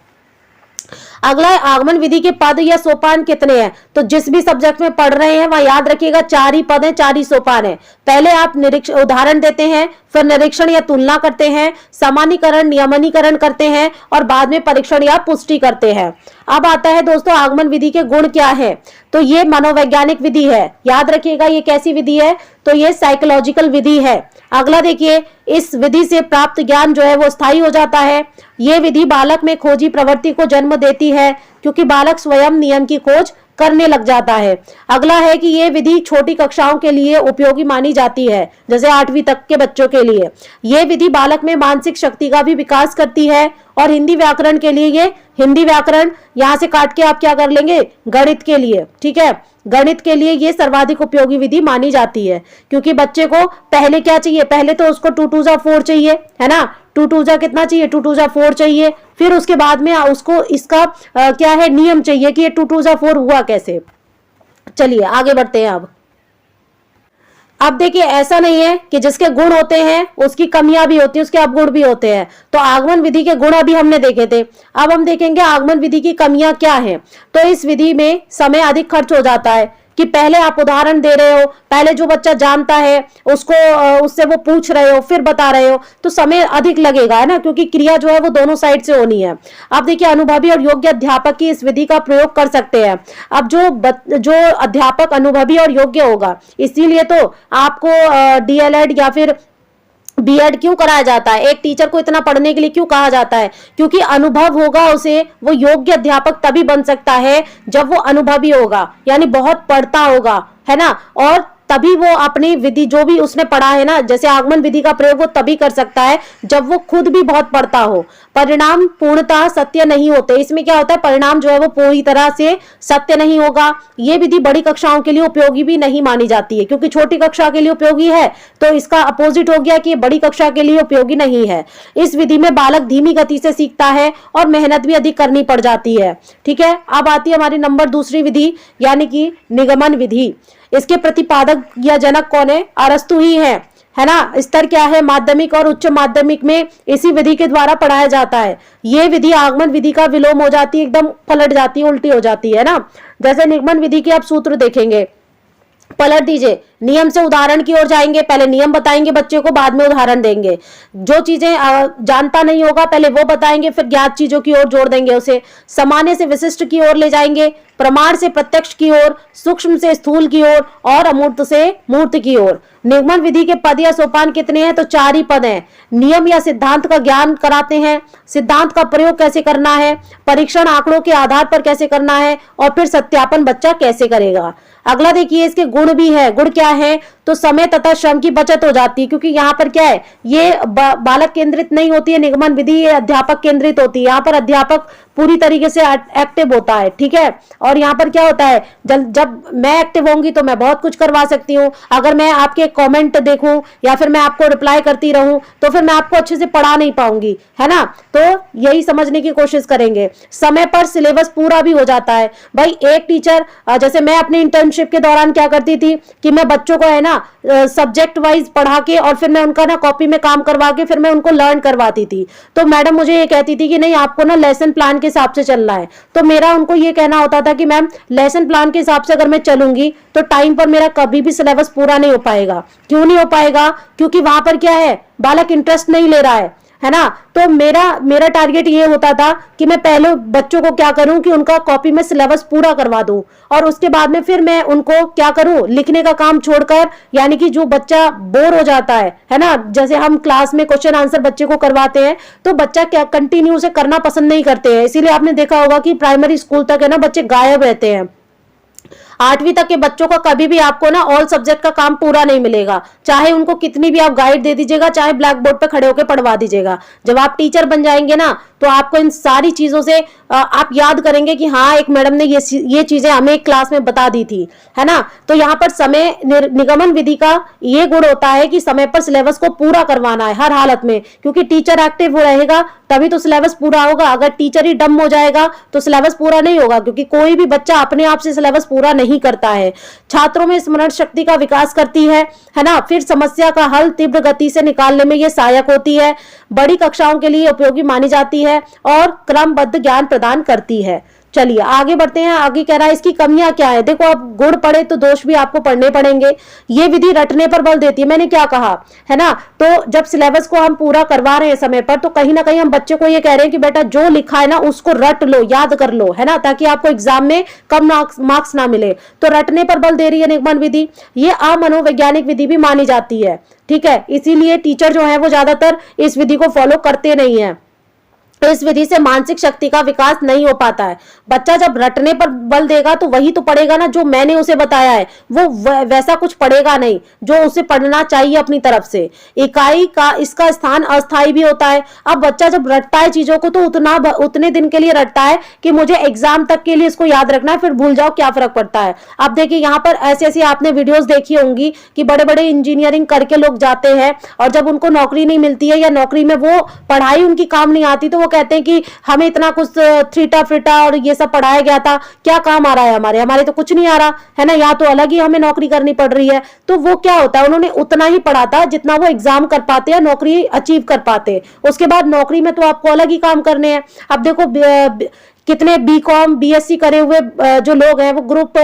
अगला है आगमन विधि के पद या सोपान कितने हैं, तो जिस भी सब्जेक्ट में पढ़ रहे हैं वहां याद रखिएगा 4 ही पद हैं, 4 ही सोपान है। पहले आप उदाहरण देते हैं, फिर निरीक्षण या तुलना करते हैं, सामान्यीकरण नियमनीकरण करते हैं और बाद में परीक्षण या पुष्टि करते हैं। अब आता है दोस्तों आगमन विधि के गुण क्या है, तो ये मनोवैज्ञानिक विधि है, याद रखिएगा ये कैसी विधि है, तो ये साइकोलॉजिकल विधि है। अगला देखिए, इस विधि से प्राप्त ज्ञान जो है वो स्थायी हो जाता है। ये विधि बालक में खोजी प्रवृत्ति को जन्म देती है, क्योंकि बालक स्वयं नियम की खोज करने लग जाता है। अगला है कि ये विधि छोटी कक्षाओं के लिए उपयोगी मानी जाती है, जैसे 8वीं तक के बच्चों के लिए। ये विधि बालक में मानसिक शक्ति का भी विकास करती है। और हिंदी व्याकरण के लिए, ये हिंदी व्याकरण यहां से काट के आप क्या कर लेंगे, गणित के लिए, ठीक है, गणित के लिए ये सर्वाधिक उपयोगी विधि मानी जाती है, क्योंकि बच्चे को पहले क्या चाहिए, पहले तो उसको 2 2 4 चाहिए, है ना, 2 2 कितना चाहिए, 2 2 4 चाहिए। फिर उसके बाद में उसको इसका क्या है, नियम चाहिए कि ये 2 2 4 हुआ कैसे। चलिए आगे बढ़ते हैं। अब देखिए ऐसा नहीं है कि जिसके गुण होते हैं उसकी कमियां भी होती है, उसके अवगुण भी होते हैं। तो आगमन विधि के गुण अभी हमने देखे थे, अब हम देखेंगे आगमन विधि की कमियां क्या हैं। तो इस विधि में समय अधिक खर्च हो जाता है, कि पहले आप उदाहरण दे रहे हो, पहले जो बच्चा जानता है उसको उससे वो पूछ रहे हो, फिर बता रहे हो, तो समय अधिक लगेगा, है ना, क्योंकि क्रिया जो है वो दोनों साइड से होनी है। अब देखिए अनुभवी और योग्य अध्यापक ही इस विधि का प्रयोग कर सकते हैं। अब जो अध्यापक अनुभवी और योग्य होगा, इसीलिए तो आपको डीएलएड या फिर बीएड क्यों कराया जाता है, एक टीचर को इतना पढ़ने के लिए क्यों कहा जाता है, क्योंकि अनुभव होगा उसे, वो योग्य अध्यापक तभी बन सकता है जब वो अनुभवी होगा, यानी बहुत पढ़ता होगा, है ना, और तभी वो अपनी विधि जो भी उसने पढ़ा है ना, जैसे आगमन विधि का प्रयोग वो तभी कर सकता है जब वो खुद भी बहुत पढ़ता हो। परिणाम पूर्णतः सत्य नहीं होते, इसमें क्या होता है, परिणाम जो है वो पूरी तरह से सत्य नहीं होगा। ये विधि बड़ी कक्षाओं के लिए उपयोगी भी नहीं मानी जाती है, क्योंकि छोटी कक्षा के लिए उपयोगी है, तो इसका अपोजिट हो गया कि बड़ी कक्षा के लिए उपयोगी नहीं है। इस विधि में बालक धीमी गति से सीखता है और मेहनत भी अधिक करनी पड़ जाती है, ठीक है। अब आती है हमारी नंबर दूसरी विधि, यानी कि निगमन विधि। इसके प्रतिपादक या जनक कौन है, अरस्तु ही है ना। स्तर क्या है, माध्यमिक और उच्च माध्यमिक में इसी विधि के द्वारा पढ़ाया जाता है। ये विधि आगमन विधि का विलोम हो जाती है, एकदम पलट जाती है, उल्टी हो जाती है ना। जैसे निगमन विधि के आप सूत्र देखेंगे, पलट दीजिए, नियम से उदाहरण की ओर जाएंगे, पहले नियम बताएंगे बच्चे को, बाद में उदाहरण देंगे। जो चीजें जानता नहीं होगा पहले वो बताएंगे, फिर ज्ञात चीजों की ओर जोड़ देंगे उसे। सामान्य से विशिष्ट की ओर ले जाएंगे, प्रमाण से प्रत्यक्ष की ओर, सूक्ष्म से स्थूल की ओर और अमूर्त से मूर्त की ओर। निगमन विधि के पद या सोपान कितने हैं? तो 4 ही पद हैं। नियम या सिद्धांत का ज्ञान कराते हैं, सिद्धांत का प्रयोग कैसे करना है, परीक्षण आंकड़ों के आधार पर कैसे करना है, और फिर सत्यापन बच्चा कैसे करेगा। अगला देखिए, इसके गुण भी है। गुण क्या है? तो समय तथा श्रम की बचत हो जाती है, क्योंकि यहाँ पर क्या है, ये बालक केंद्रित नहीं होती है निगमन विधि, ये अध्यापक केंद्रित होती है। यहाँ पर अध्यापक पूरी तरीके से एक्टिव होता है, ठीक है। और यहाँ पर क्या होता है, जब मैं एक्टिव होंगी तो मैं बहुत कुछ करवा सकती हूँ। अगर मैं आपके कमेंट देखूं या फिर मैं आपको रिप्लाई करती रहूं तो फिर मैं आपको अच्छे से पढ़ा नहीं पाऊंगी, है ना। तो यही समझने की कोशिश करेंगे। समय पर सिलेबस पूरा भी हो जाता है भाई। एक टीचर, जैसे मैं अपने इंटर्नशिप के दौरान क्या करती थी कि मैं बच्चों को है ना सब्जेक्ट वाइज पढ़ा के और फिर मैं उनका ना कॉपी में काम करवा के फिर मैं उनको लर्न करवाती थी। तो मैडम मुझे ये कहती थी कि नहीं, आपको ना लेसन प्लान के हिसाब से चलना है। तो मेरा उनको ये कहना होता था कि मैम, लेसन प्लान के हिसाब से अगर मैं चलूंगी तो टाइम पर मेरा कभी भी सिलेबस पूरा नहीं हो पाएगा। क्यों नहीं हो पाएगा? क्योंकि वहां पर क्या है, बालक इंटरेस्ट नहीं ले रहा है ना। तो मेरा टारगेट ये होता था कि मैं पहले बच्चों को क्या करूं कि उनका कॉपी में सिलेबस पूरा करवा दूं, और उसके बाद में फिर मैं उनको क्या करूं, लिखने का काम छोड़कर, यानी कि जो बच्चा बोर हो जाता है ना, जैसे हम क्लास में क्वेश्चन आंसर बच्चे को करवाते हैं तो बच्चा क्या कंटिन्यू से करना पसंद नहीं करते हैं। इसीलिए आपने देखा होगा कि प्राइमरी स्कूल तक है ना बच्चे गायब रहते हैं। 8वीं तक के बच्चों का कभी भी आपको ना ऑल सब्जेक्ट का काम पूरा नहीं मिलेगा, चाहे उनको कितनी भी आप गाइड दे दीजिएगा, चाहे ब्लैक बोर्ड पे खड़े होकर पढ़वा दीजिएगा। जब आप टीचर बन जाएंगे ना तो आपको इन सारी चीजों से आप याद करेंगे कि हाँ, एक मैडम ने ये चीजें हमें एक क्लास में बता दी थी, है ना। तो यहाँ पर समय निगमन विधि का ये गुण होता है कि समय पर सिलेबस को पूरा करवाना है हर हालत में, क्योंकि टीचर एक्टिव रहेगा तभी तो सिलेबस पूरा होगा। अगर टीचर ही डम हो जाएगा तो सिलेबस पूरा नहीं होगा, क्योंकि कोई भी बच्चा अपने आप से सिलेबस पूरा नहीं करता है। छात्रों में स्मरण शक्ति का विकास करती है ना। फिर समस्या का हल तीव्र गति से निकालने में ये सहायक होती है, बड़ी कक्षाओं के लिए उपयोगी मानी जाती है और क्रमबद्ध ज्ञान प्रदान करती है। चलिए आगे बढ़ते हैं। आगे कह रहा है इसकी कमियां क्या है। देखो, अब गुण पढ़े तो दोष भी आपको पढ़ने पड़ेंगे। ये विधि रटने पर बल देती है, मैंने क्या कहा, है ना। तो जब सिलेबस को हम पूरा करवा रहे हैं समय पर, तो कहीं ना कहीं हम बच्चे को ये कह रहे हैं कि बेटा जो लिखा है ना उसको रट लो, याद कर लो, है ना, ताकि आपको एग्जाम में कम मार्क्स ना मिले। तो रटने पर बल दे रही है निगमन विधि। ये अमनोवैज्ञानिक विधि भी मानी जाती है, ठीक है। इसीलिए टीचर जो है वो ज्यादातर इस विधि को फॉलो करते नहीं है। तो इस विधि से मानसिक शक्ति का विकास नहीं हो पाता है। बच्चा जब रटने पर बल देगा तो वही तो पढ़ेगा ना जो मैंने उसे बताया है, वो वैसा कुछ पढ़ेगा नहीं जो उसे पढ़ना चाहिए अपनी तरफ से। इकाई का इसका स्थान अस्थायी भी होता है। अब बच्चा जब रटता है चीजों को तो उतने दिन के लिए रटता है कि मुझे एग्जाम तक के लिए इसको याद रखना है, फिर भूल जाओ क्या फर्क पड़ता है। अब देखिए यहाँ पर ऐसी ऐसी आपने वीडियोस देखी होंगी कि बड़े बड़े इंजीनियरिंग करके लोग जाते हैं और जब उनको नौकरी नहीं मिलती है या नौकरी में वो पढ़ाई उनकी काम नहीं आती तो वो कहते हैं कि हमें इतना कुछ थ्रीटा फ्रीटा और ये सब पढ़ाया गया था, क्या काम आ रहा है हमारे तो कुछ नहीं आ रहा, है ना। यहाँ तो अलग ही हमें नौकरी करनी पड़ रही है। तो वो क्या होता है, उन्होंने उतना ही पढ़ा था जितना वो एग्जाम कर पाते हैं, नौकरी अचीव कर पाते। उसके बाद नौकरी में तो आपको अलग ही काम करने हैं। अब देखो कितने बीकॉम बीएससी करे हुए जो लोग हैं वो ग्रुप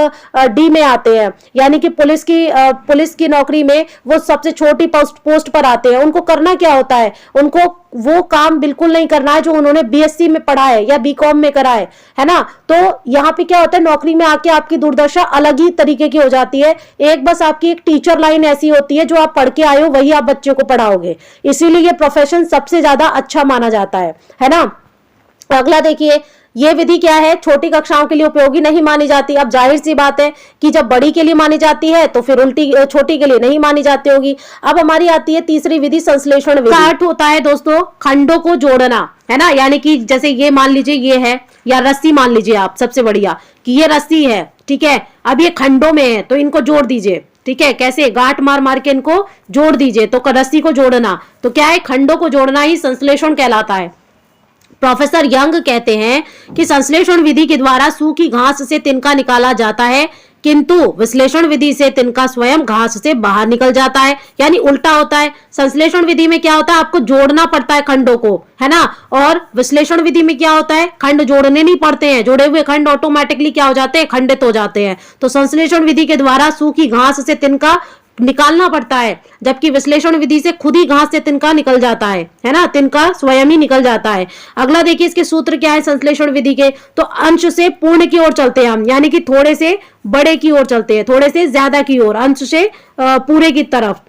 डी में आते हैं, यानी कि पुलिस की नौकरी में वो सबसे छोटी पोस्ट पर आते हैं। उनको करना क्या होता है, उनको वो काम बिल्कुल नहीं करना है जो उन्होंने बीएससी में पढ़ा है या बीकॉम में करा है ना। तो यहाँ पे क्या होता है, नौकरी में आके आपकी दुर्दशा अलग ही तरीके की हो जाती है। एक बस आपकी एक टीचर लाइन ऐसी होती है जो आप पढ़ के आए हो वही आप बच्चे को पढ़ाओगे, इसीलिए ये प्रोफेशन सबसे ज्यादा अच्छा माना जाता है ना। अगला देखिए, ये विधि क्या है, छोटी कक्षाओं के लिए उपयोगी नहीं मानी जाती। अब जाहिर सी बात है कि जब बड़ी के लिए मानी जाती है तो फिर उल्टी छोटी के लिए नहीं मानी जाती होगी। अब हमारी आती है तीसरी विधि, संश्लेषण विधि। अर्थ होता है दोस्तों खंडों को जोड़ना, है ना। यानी कि जैसे ये मान लीजिए ये है, या रस्सी मान लीजिए आप, सबसे बढ़िया कि ये रस्सी है, ठीक है। अब ये खंडों में है तो इनको जोड़ दीजिए, ठीक है। कैसे, गांठ मार मार के इनको जोड़ दीजिए। तो रस्सी को जोड़ना तो क्या है, खंडों को जोड़ना ही संश्लेषण कहलाता है। प्रोफेसर यंग कहते हैं कि संश्लेषण विधि के द्वारा सूखी घास से तिनका निकाला जाता है, किंतु विश्लेषण विधि से तिनका स्वयं घास से बाहर निकल जाता है, यानी उल्टा होता है। संश्लेषण विधि में क्या होता है, आपको जोड़ना पड़ता है खंडों को, है ना। और विश्लेषण विधि में क्या होता है, खंड जोड़ने नहीं पड़ते हैं, जोड़े हुए खंड ऑटोमेटिकली क्या हो जाते हैं, खंडित हो जाते हैं। तो संश्लेषण विधि के द्वारा सूखी घास से तिनका निकालना पड़ता है, जबकि विश्लेषण विधि से खुद ही घास से तिनका निकल जाता है ना, तिनका स्वयं ही निकल जाता है। अगला देखिए इसके सूत्र क्या है संश्लेषण विधि के, तो अंश से पूर्ण की ओर चलते हैं हम, यानी कि थोड़े से बड़े की ओर चलते हैं, थोड़े से ज्यादा की ओर, अंश से पूरे की तरफ।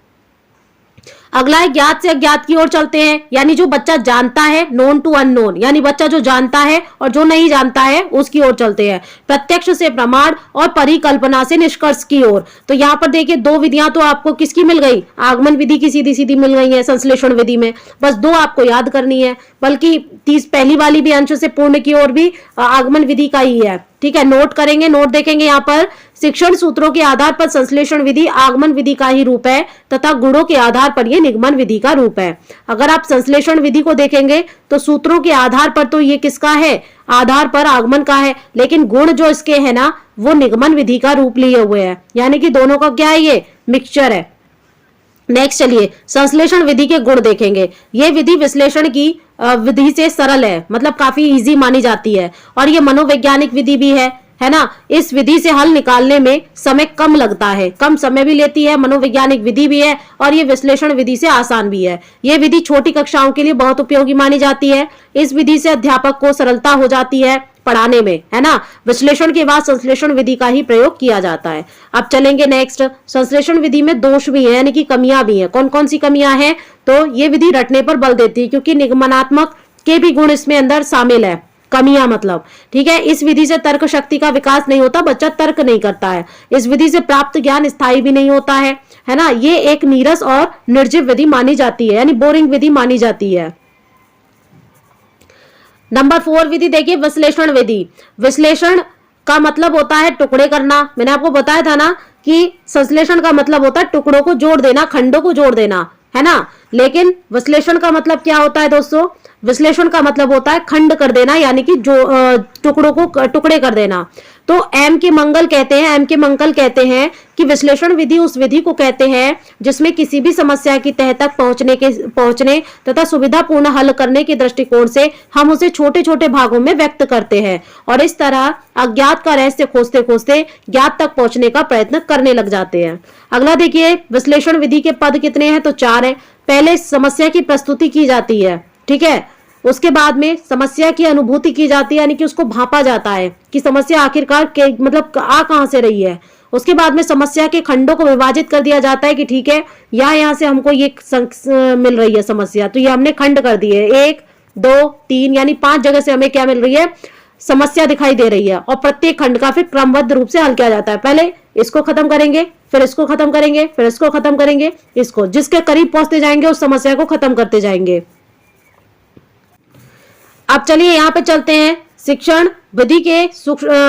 अगला है ज्ञात से अज्ञात की ओर चलते हैं, यानी जो बच्चा जानता है, नोन टू अननोन, यानी बच्चा जो जानता है और जो नहीं जानता है उसकी ओर चलते हैं। प्रत्यक्ष से प्रमाण और परिकल्पना से निष्कर्ष की ओर। तो यहाँ पर देखिए दो विधियां तो आपको किसकी मिल गई, आगमन विधि की सीधी सीधी मिल गई है संश्लेषण विधि में, बस दो आपको याद करनी है, बल्कि पहली वाली भी अंश से पूर्ण की ओर भी आगमन विधि का ही है। ठीक है, नोट करेंगे, नोट देखेंगे यहाँ पर, शिक्षण सूत्रों के आधार पर संश्लेषण विधि आगमन विधि का ही रूप है तथा गुणों के आधार पर यह निगमन विधि का रूप है। अगर आप संश्लेषण विधि को देखेंगे तो सूत्रों के आधार पर तो ये किसका है, आधार पर आगमन का है, लेकिन गुण जो इसके है ना वो निगमन विधि का रूप लिए हुए हैं, यानी कि दोनों का क्या है, ये मिक्सचर है। नेक्स्ट चलिए संश्लेषण विधि के गुण देखेंगे। ये विधि विश्लेषण की विधि से सरल है, मतलब काफी इजी मानी जाती है, और ये मनोवैज्ञानिक विधि भी है ना। इस विधि से हल निकालने में समय कम लगता है, कम समय भी लेती है, मनोवैज्ञानिक विधि भी है, और ये विश्लेषण विधि से आसान भी है। ये विधि छोटी कक्षाओं के लिए बहुत उपयोगी मानी जाती है। इस विधि से अध्यापक को सरलता हो जाती है पढ़ाने में, है ना। विश्लेषण के बाद संश्लेषण विधि का ही प्रयोग किया जाता है। अब चलेंगे नेक्स्ट, संश्लेषण विधि में दोष भी है, यानी कि कमियां भी हैं। कौन कौन सी कमियां हैं, तो ये विधि रटने पर बल देती है, क्योंकि निगमनात्मक के भी गुण इसमें अंदर शामिल है, कमियां मतलब। ठीक है, इस विधि से तर्क शक्ति का विकास नहीं होता, बच्चा तर्क नहीं करता है। इस विधि से प्राप्त ज्ञान स्थायी भी नहीं होता है ना। ये एक नीरस और निर्जीव विधि मानी जाती है, यानी बोरिंग विधि मानी जाती है। नंबर 4 विधि देखिए विश्लेषण विधि। विश्लेषण का मतलब होता है टुकड़े करना। मैंने आपको बताया था ना कि संश्लेषण का मतलब होता है टुकड़ों को जोड़ देना, खंडों को जोड़ देना, है ना। लेकिन विश्लेषण का मतलब क्या होता है दोस्तों, विश्लेषण का मतलब होता है खंड कर देना, यानी कि जो टुकड़ों को टुकड़े कर देना। तो एम के मंगल कहते हैं कि विश्लेषण विधि उस विधि को कहते हैं जिसमें किसी भी समस्या की तह तक पहुंचने तथा सुविधापूर्ण हल करने के दृष्टिकोण से हम उसे छोटे छोटे भागों में व्यक्त करते हैं, और इस तरह अज्ञात का रहस्य खोजते खोजते ज्ञात तक पहुंचने का प्रयत्न करने लग जाते हैं। अगला देखिए विश्लेषण विधि के पद कितने हैं, तो 4 है। पहले समस्या की प्रस्तुति की जाती है, ठीक है, उसके बाद में समस्या की अनुभूति की जाती है, यानी कि उसको भांपा जाता है कि समस्या आखिरकार मतलब आ कहां से रही है। उसके बाद में समस्या के खंडों को विभाजित कर दिया जाता है कि ठीक है यहाँ से हमको ये मिल रही है समस्या, तो ये हमने खंड कर दिए, 1 2 3 यानी 5 जगह से हमें क्या मिल रही है, समस्या दिखाई दे रही है। और प्रत्येक खंड का फिर क्रमबद्ध रूप से हल किया जाता है। पहले इसको खत्म करेंगे, फिर इसको खत्म करेंगे, फिर इसको खत्म करेंगे, इसको जिसके करीब पहुंचते जाएंगे उस समस्या को खत्म करते जाएंगे। अब चलिए यहाँ पे चलते हैं, शिक्षण विधि के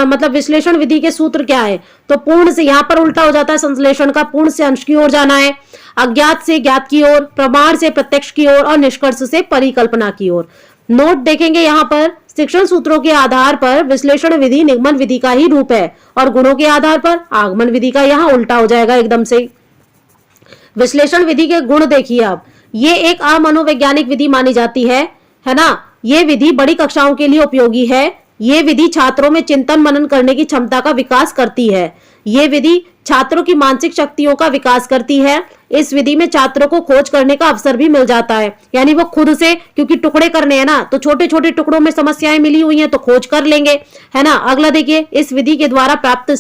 मतलब विश्लेषण विधि के सूत्र क्या है, तो पूर्ण से, यहाँ पर उल्टा हो जाता है संश्लेषण का, पूर्ण से अंश की ओर जाना है, अज्ञात से ज्ञात की ओर, प्रमाण से प्रत्यक्ष की ओर, और निष्कर्ष से परिकल्पना की ओर। नोट देखेंगे यहाँ पर, शिक्षण सूत्रों के आधार पर विश्लेषण विधि निगमन विधि का ही रूप है, और गुणों के आधार पर आगमन विधि का यहाँ उल्टा हो जाएगा एकदम से। विश्लेषण विधि के गुण देखिए आप, ये एक अमनोवैज्ञानिक विधि मानी जाती है ना। ये विधि बड़ी कक्षाओं के लिए उपयोगी है। ये विधि छात्रों में चिंतन मनन करने की क्षमता का विकास करती है। ये विधि छात्रों की मानसिक शक्तियों का विकास करती है। इस विधि में छात्रों को खोज करने का अवसर भी मिल जाता है, यानी वो खुद से, क्योंकि टुकड़े करने हैं ना, तो छोटे छोटे टुकड़ों में समस्याएं मिली हुई हैं तो खोज कर लेंगे, है ना। अगला देखिए, इस विधि के द्वारा प्राप्त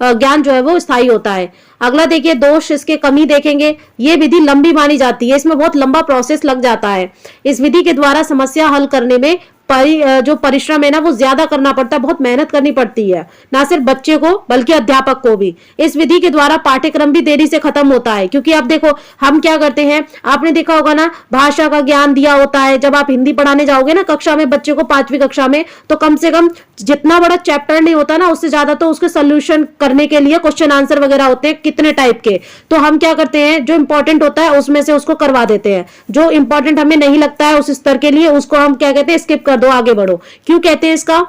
ज्ञान जो है वो स्थायी होता है। अगला देखिए दोष, इसके कमी देखेंगे। ये विधि लंबी मानी जाती है, इसमें बहुत लंबा प्रोसेस लग जाता है। इस विधि के द्वारा समस्या हल करने में जो परिश्रम है ना वो ज्यादा करना पड़ता है, बहुत मेहनत करनी पड़ती है, ना सिर्फ बच्चे को बल्कि अध्यापक को भी। इस विधि के द्वारा पाठ्यक्रम भी देरी से खत्म होता है, क्योंकि अब देखो हम क्या करते हैं, आपने देखा होगा ना, भाषा का ज्ञान दिया होता है। जब आप हिंदी पढ़ाने जाओगे ना कक्षा में बच्चे को, 5वीं कक्षा में, तो कम से कम जितना बड़ा चैप्टर नहीं होता ना उससे ज्यादा तो उसके सोल्यूशन करने के लिए क्वेश्चन आंसर वगैरह होते हैं कितने टाइप के। तो हम क्या करते हैं, जो इंपॉर्टेंट होता है उसमें से उसको करवा देते हैं, जो इंपॉर्टेंट हमें नहीं लगता है उस स्तर के लिए उसको हम क्या कहते हैं, स्किप कर दो, आगे बढ़ो। क्यों कहते हैं इसका,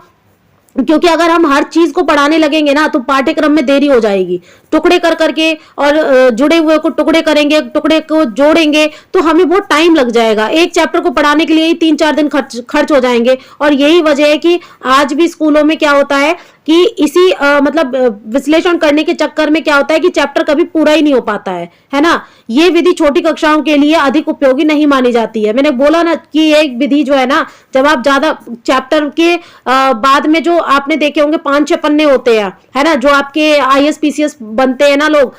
क्योंकि अगर हम हर चीज को पढ़ाने लगेंगे ना तो पाठ्यक्रम में देरी हो जाएगी। टुकड़े कर करके और जुड़े हुए को टुकड़े करेंगे, टुकड़े को जोड़ेंगे, तो हमें बहुत टाइम लग जाएगा। एक चैप्टर को पढ़ाने के लिए ही 3-4 दिन खर्च हो जाएंगे। और यही वजह है कि आज भी स्कूलों में क्या होता है कि इसी मतलब विश्लेषण करने के चक्कर में क्या होता है कि चैप्टर कभी पूरा ही नहीं हो पाता है ना। ये विधि छोटी कक्षाओं के लिए अधिक उपयोगी नहीं मानी जाती है। मैंने बोला ना कि ये विधि जो है ना, जब आप ज्यादा चैप्टर के बाद में जो आपने देखे होंगे 5-6 पन्ने होते हैं, है ना, जो आपके IAS PCS बनते हैं ना लोग,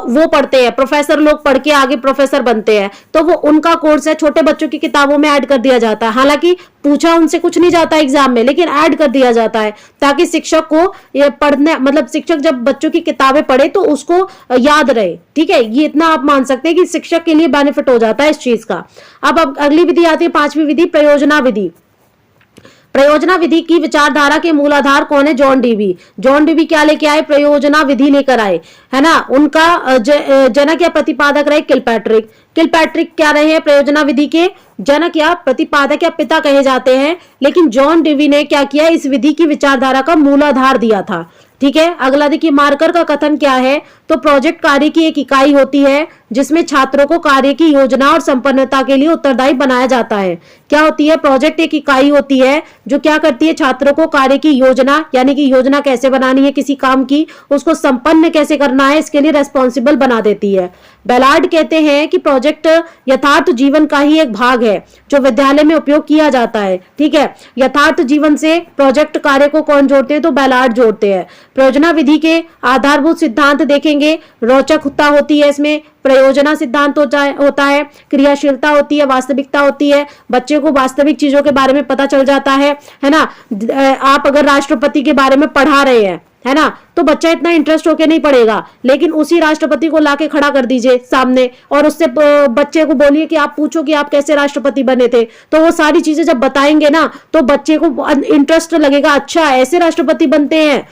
वो पढ़ते हैं, प्रोफेसर लोग पढ़ के आगे प्रोफेसर बनते हैं, तो वो उनका कोर्स है, छोटे बच्चों की किताबों में ऐड कर दिया जाता है। हालांकि पूछा उनसे कुछ नहीं जाता एग्जाम में, लेकिन ऐड कर दिया जाता है ताकि शिक्षक को ये पढ़ने, मतलब शिक्षक जब बच्चों की किताबें पढ़े तो उसको याद रहे। ठीक है, ये इतना आप मान सकते हैं कि शिक्षक के लिए बेनिफिट हो जाता है इस चीज का। अब अगली विधि आती है, 5वीं विधि, प्रयोजना विधि। प्रयोजना विधि की विचारधारा के मूलाधार कौन है? John Dewey. जॉन डीवी क्या लेके आए? प्रयोजना विधि लेकर आए, है ना। उनका जनक या प्रतिपादक रहे किलपैट्रिक। किलपैट्रिक क्या रहे हैं? प्रयोजना विधि के जनक या प्रतिपादक या पिता कहे जाते हैं। लेकिन जॉन डीवी ने क्या किया? इस विधि की विचारधारा का मूलाधार दिया था। ठीक है, अगला देखिए, मार्कर का कथन क्या है? तो प्रोजेक्ट कार्य की एक इकाई होती है जिसमें छात्रों को कार्य की योजना और संपन्नता के लिए उत्तरदायी बनाया जाता है। क्या होती है? प्रोजेक्ट एक इकाई होती है जो क्या करती है? छात्रों को कार्य की योजना, यानी कि योजना कैसे बनानी है किसी काम की, उसको संपन्न कैसे करना है, इसके लिए रेस्पॉन्सिबल बना देती है। बेलार्ड कहते हैं कि प्रोजेक्ट यथार्थ जीवन का ही एक भाग है जो विद्यालय में उपयोग किया जाता है। ठीक है, यथार्थ जीवन से प्रोजेक्ट कार्य को कौन जोड़ते हैं? तो बेलार्ड जोड़ते हैं। प्रयोजना विधि के आधारभूत सिद्धांत देखेंगे, रोचकता होती है इसमें, प्रयोजना सिद्धांत होता है, क्रियाशीलता होती है, वास्तविकता होती है, बच्चे को वास्तविक चीजों के बारे में पता चल जाता है ना। आप अगर राष्ट्रपति के बारे में पढ़ा रहे हैं, है ना, तो बच्चा इतना इंटरेस्ट होके नहीं पढ़ेगा, लेकिन उसी राष्ट्रपति को लाके खड़ा कर दीजिए सामने और उससे बच्चे को बोलिए कि आप पूछो कि आप कैसे राष्ट्रपति बने थे, तो वो सारी चीजें जब बताएंगे ना तो बच्चे को इंटरेस्ट लगेगा, अच्छा ऐसे राष्ट्रपति बनते हैं।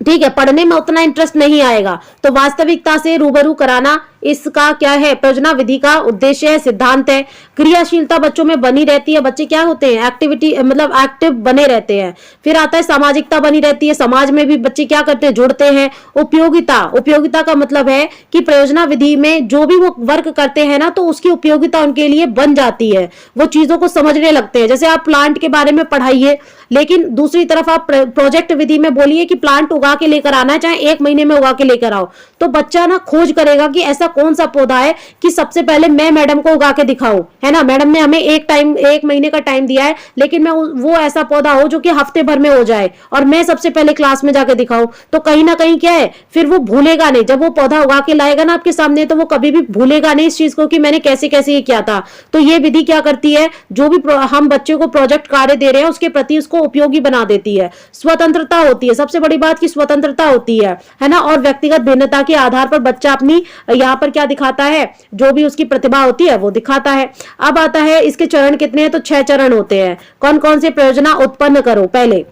ठीक है, पढ़ने में उतना इंटरेस्ट नहीं आएगा। तो वास्तविकता से रूबरू कराना इसका क्या है? प्रयोजना विधि का उद्देश्य है, सिद्धांत है। क्रियाशीलता बच्चों में बनी रहती है, बच्चे क्या होते हैं? एक्टिविटी, मतलब एक्टिव बने रहते हैं। फिर आता है सामाजिकता बनी रहती है, समाज में भी बच्चे क्या करते हैं? जुड़ते हैं। उपयोगिता, उपयोगिता का मतलब है कि प्रयोजना विधि में जो भी वो वर्क करते हैं ना, तो उसकी उपयोगिता उनके लिए बन जाती है, वो चीजों को समझने लगते हैं। जैसे आप प्लांट के बारे में पढ़ाइए, लेकिन दूसरी तरफ आप प्रोजेक्ट विधि में बोलिए कि प्लांट उगा के लेकर आना है, चाहे 1 महीने में उगा के लेकर आओ, तो बच्चा ना खोज करेगा कि ऐसा कौन सा पौधा है कि सबसे पहले मैं मैडम को उगा के दिखाऊं, है ना। मैडम ने हमें 1 महीने का टाइम दिया है, लेकिन मैं वो ऐसा पौधा हो जो कि हफ्ते भर में हो जाए और मैं सबसे पहले क्लास में जाके दिखाऊं। तो कहीं ना कहीं क्या है, फिर वो भूलेगा नहीं। जब वो पौधा उगा के लाएगा ना आपके सामने, तो वो कभी भी भूलेगा नहीं इस चीज को कि मैंने कैसे कैसे ये किया था। तो ये विधि क्या करती है? जो भी हम बच्चे को प्रोजेक्ट कार्य दे रहे हैं उसके प्रति उसको उपयोगी बना देती है। स्वतंत्रता होती है, सबसे बड़ी बात की स्वतंत्रता होती है ना। और व्यक्तिगत भिन्नता के आधार पर बच्चा अपनी यहाँ पर क्या दिखाता है? जो भी उसकी प्रतिभा होती है वो दिखाता है। अब आता है इसके चरण कितने हैं? तो 6 चरण होते हैं। कौन कौन से? प्रयोजना उत्पन्न करो पहले,